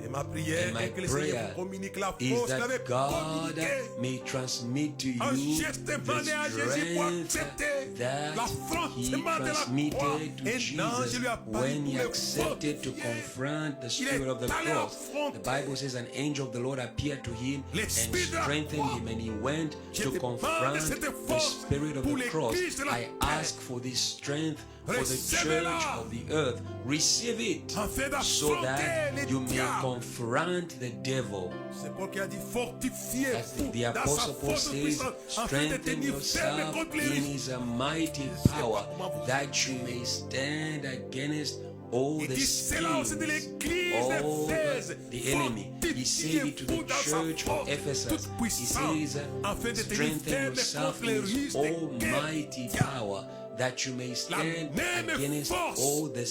Speaker 2: Et ma prière
Speaker 3: And my
Speaker 2: est que le Seigneur
Speaker 3: prayer
Speaker 2: vous communique la
Speaker 3: is
Speaker 2: force qu'il avait
Speaker 3: that God
Speaker 2: communiquée
Speaker 3: may transmit to
Speaker 2: en
Speaker 3: you
Speaker 2: geste
Speaker 3: the
Speaker 2: demandé à Jésus pour
Speaker 3: strength
Speaker 2: accepter
Speaker 3: that He
Speaker 2: l'affrontement de la croix.
Speaker 3: transmitted to
Speaker 2: Un ange
Speaker 3: Jesus
Speaker 2: lui a paru
Speaker 3: when He
Speaker 2: pour le
Speaker 3: accepted to
Speaker 2: fortifier.
Speaker 3: confront the
Speaker 2: Il est
Speaker 3: spirit of the
Speaker 2: allé
Speaker 3: cross.
Speaker 2: affronter.
Speaker 3: The Bible says an angel of the Lord appeared to him and
Speaker 2: L'esprit de la
Speaker 3: strengthened
Speaker 2: croix.
Speaker 3: him, and he went
Speaker 2: Je
Speaker 3: to
Speaker 2: demande
Speaker 3: confront
Speaker 2: cette
Speaker 3: the
Speaker 2: force
Speaker 3: spirit of
Speaker 2: pour
Speaker 3: the cross.
Speaker 2: l'église de la
Speaker 3: I
Speaker 2: terre.
Speaker 3: ask for this strength for the
Speaker 2: Recevez-la.
Speaker 3: church of the earth. Receive it
Speaker 2: Afin
Speaker 3: so
Speaker 2: d'affronter
Speaker 3: that
Speaker 2: les
Speaker 3: you may
Speaker 2: diables.
Speaker 3: confront the devil.
Speaker 2: C'est Paul qui a dit fortifiez
Speaker 3: As
Speaker 2: vous
Speaker 3: the
Speaker 2: dans sa
Speaker 3: Apostle Paul
Speaker 2: force
Speaker 3: says,
Speaker 2: puissante afin de
Speaker 3: strengthen
Speaker 2: tenir ferme
Speaker 3: yourself
Speaker 2: contre les
Speaker 3: in
Speaker 2: risques.
Speaker 3: his mighty power that you may stand against all
Speaker 2: Il
Speaker 3: the
Speaker 2: dit cela aussi de
Speaker 3: schemes
Speaker 2: l'église
Speaker 3: of
Speaker 2: d'Éphèse.
Speaker 3: the enemy. He said it to the
Speaker 2: Fortifiez-vous dans sa
Speaker 3: church of
Speaker 2: force
Speaker 3: Ephesus.
Speaker 2: toute
Speaker 3: He
Speaker 2: puissante
Speaker 3: says,
Speaker 2: afin de tenir
Speaker 3: strengthen
Speaker 2: ferme
Speaker 3: yourself
Speaker 2: contre les
Speaker 3: in his
Speaker 2: risques des
Speaker 3: almighty
Speaker 2: guerres.
Speaker 3: power that you may stand
Speaker 2: même
Speaker 3: against
Speaker 2: force
Speaker 3: all the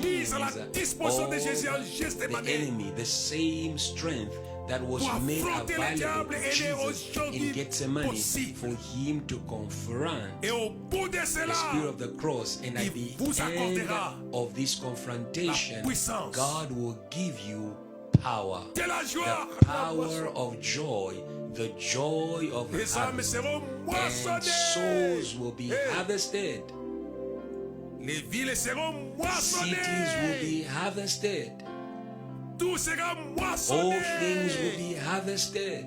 Speaker 2: mise à la
Speaker 3: schemes
Speaker 2: disposition de Jésus en
Speaker 3: of
Speaker 2: geste
Speaker 3: the
Speaker 2: demandé.
Speaker 3: enemy. The same strength that was
Speaker 2: Pour
Speaker 3: made
Speaker 2: affronter le
Speaker 3: available
Speaker 2: diable,
Speaker 3: to
Speaker 2: elle est
Speaker 3: Jesus
Speaker 2: aujourd'hui
Speaker 3: in Gethsemane
Speaker 2: possible.
Speaker 3: for him to confront
Speaker 2: Et au bout de
Speaker 3: the
Speaker 2: cela,
Speaker 3: spirit of the cross, and at
Speaker 2: il
Speaker 3: the
Speaker 2: vous
Speaker 3: end
Speaker 2: accordera
Speaker 3: of this confrontation,
Speaker 2: la puissance
Speaker 3: God will give you power,
Speaker 2: de la joie,
Speaker 3: the power of joy, the joy of
Speaker 2: les âmes
Speaker 3: harvest,
Speaker 2: seront
Speaker 3: and
Speaker 2: moissonnées.
Speaker 3: souls will be
Speaker 2: Hey.
Speaker 3: harvested.
Speaker 2: Les villes seront
Speaker 3: Cities will
Speaker 2: moissonnées.
Speaker 3: be harvested.
Speaker 2: Tout sera
Speaker 3: All
Speaker 2: moissonné.
Speaker 3: things will be harvested.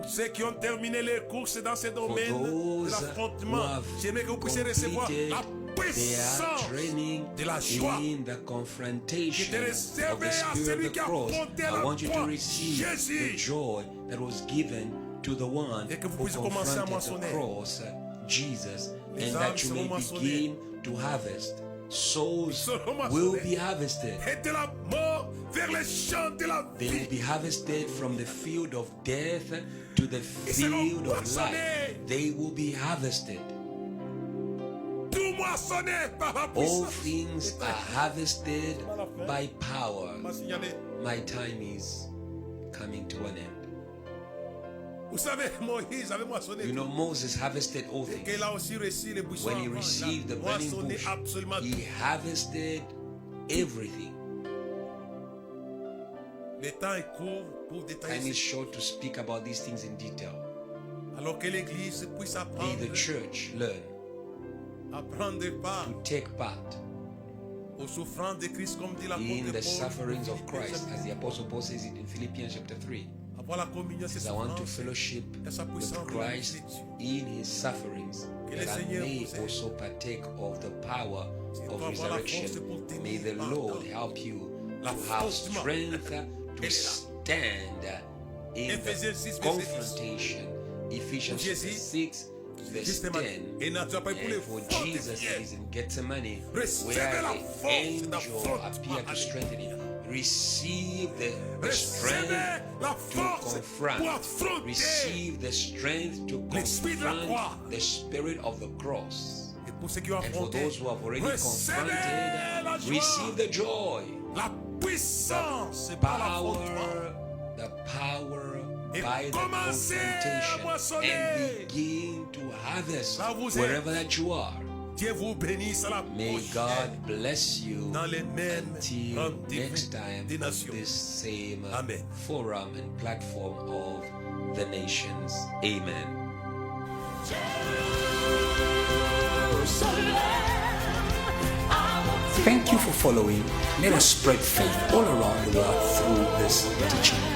Speaker 2: Pour ceux qui ont terminé les courses dans ce domaine de
Speaker 3: those
Speaker 2: l'affrontement,
Speaker 3: who have
Speaker 2: j'aimerais que vous puissiez recevoir
Speaker 3: completed
Speaker 2: la
Speaker 3: their
Speaker 2: puissance
Speaker 3: training
Speaker 2: de la joie
Speaker 3: in the confrontation
Speaker 2: qui était
Speaker 3: of
Speaker 2: réservée
Speaker 3: the
Speaker 2: à
Speaker 3: spirit
Speaker 2: celui
Speaker 3: of
Speaker 2: qui
Speaker 3: the
Speaker 2: a
Speaker 3: cross.
Speaker 2: affronté
Speaker 3: I
Speaker 2: la
Speaker 3: want you to
Speaker 2: croix,
Speaker 3: receive
Speaker 2: Jésus.
Speaker 3: the joy that was given to the one
Speaker 2: Et que vous
Speaker 3: who
Speaker 2: puissiez commencer à
Speaker 3: confronted the
Speaker 2: moissonner.
Speaker 3: cross, Jesus,
Speaker 2: Les
Speaker 3: and
Speaker 2: âmes
Speaker 3: that you
Speaker 2: seront
Speaker 3: may
Speaker 2: moissonnées.
Speaker 3: begin to harvest. Souls
Speaker 2: seront
Speaker 3: will
Speaker 2: moissonnés.
Speaker 3: be harvested.
Speaker 2: Et de la mort vers les champs de la
Speaker 3: They will
Speaker 2: vie.
Speaker 3: be harvested from the field of death to the
Speaker 2: Ils seront
Speaker 3: field of life.
Speaker 2: moissonnés.
Speaker 3: They will be harvested.
Speaker 2: Tout moissonné par la
Speaker 3: All
Speaker 2: puissance.
Speaker 3: things are harvested by power.
Speaker 2: On m'a signalé.
Speaker 3: My time is coming to an end.
Speaker 2: Vous savez, Moïse avait moissonné.
Speaker 3: You know, Moses harvested all things.
Speaker 2: Qu'il a aussi reçu les buissons.
Speaker 3: When he
Speaker 2: avant.
Speaker 3: received the
Speaker 2: Il a
Speaker 3: burning
Speaker 2: moissonné
Speaker 3: bush,
Speaker 2: absolument
Speaker 3: he
Speaker 2: tout.
Speaker 3: harvested everything.
Speaker 2: Le temps est court pour détailler
Speaker 3: Time is
Speaker 2: ces
Speaker 3: short to speak about these things in detail.
Speaker 2: alors que l'Église puisse
Speaker 3: May
Speaker 2: apprendre,
Speaker 3: the church learn
Speaker 2: apprendre part
Speaker 3: to take part
Speaker 2: aux souffrances de Christ, comme dit
Speaker 3: in
Speaker 2: l'apôtre
Speaker 3: the
Speaker 2: Paul.
Speaker 3: sufferings of Christ, as the
Speaker 2: Philippiens,
Speaker 3: Apostle Paul says it in Philippians chapter 3.
Speaker 2: avoir la communion de ses
Speaker 3: Says, I want to
Speaker 2: souffrances.
Speaker 3: fellowship
Speaker 2: et sa
Speaker 3: with
Speaker 2: puissance
Speaker 3: Christ in his sufferings,
Speaker 2: Que le
Speaker 3: that I
Speaker 2: Seigneur
Speaker 3: may
Speaker 2: vous aide.
Speaker 3: also partake of the power
Speaker 2: Tu
Speaker 3: of
Speaker 2: dois avoir la force
Speaker 3: resurrection.
Speaker 2: pour tenir
Speaker 3: May the
Speaker 2: longtemps.
Speaker 3: Lord help you
Speaker 2: La
Speaker 3: to have
Speaker 2: force du
Speaker 3: strength
Speaker 2: Elle
Speaker 3: to
Speaker 2: est là.
Speaker 3: stand in
Speaker 2: Éphésiens
Speaker 3: the
Speaker 2: 6, verset 10.
Speaker 3: confrontation. Ephesians
Speaker 2: Pour Jésus,
Speaker 3: 6, verse
Speaker 2: justement,
Speaker 3: 10.
Speaker 2: et n'a pas pour les
Speaker 3: And for Jesus, it
Speaker 2: fortifier.
Speaker 3: is in Gethsemane
Speaker 2: Recevez
Speaker 3: where
Speaker 2: la
Speaker 3: the
Speaker 2: force
Speaker 3: angel
Speaker 2: d'affrontement.
Speaker 3: appeared to strengthen him. Receive the strength
Speaker 2: Recevez la
Speaker 3: to
Speaker 2: force pour
Speaker 3: confront.
Speaker 2: affronter.
Speaker 3: Receive the strength to
Speaker 2: L'esprit de la croix.
Speaker 3: confront the spirit of the cross.
Speaker 2: Et pour ceux qui ont
Speaker 3: And for
Speaker 2: affronté,
Speaker 3: those who have already
Speaker 2: recevez la
Speaker 3: confronted,
Speaker 2: joie,
Speaker 3: receive the joy,
Speaker 2: la puissance par l'affrontement.
Speaker 3: the power
Speaker 2: Et
Speaker 3: by the
Speaker 2: commencez à
Speaker 3: confrontation,
Speaker 2: moissonner.
Speaker 3: and begin to harvest
Speaker 2: Là vous êtes.
Speaker 3: wherever that you are.
Speaker 2: Dieu vous bénisse à la
Speaker 3: May
Speaker 2: prochaine
Speaker 3: God bless you
Speaker 2: dans les mêmes
Speaker 3: until
Speaker 2: rendez-vous
Speaker 3: next time
Speaker 2: des
Speaker 3: on
Speaker 2: nations.
Speaker 3: this same
Speaker 2: Amen.
Speaker 3: forum and platform of the nations. Amen.
Speaker 1: Thank you for following. Let us spread faith all around the world through this teaching.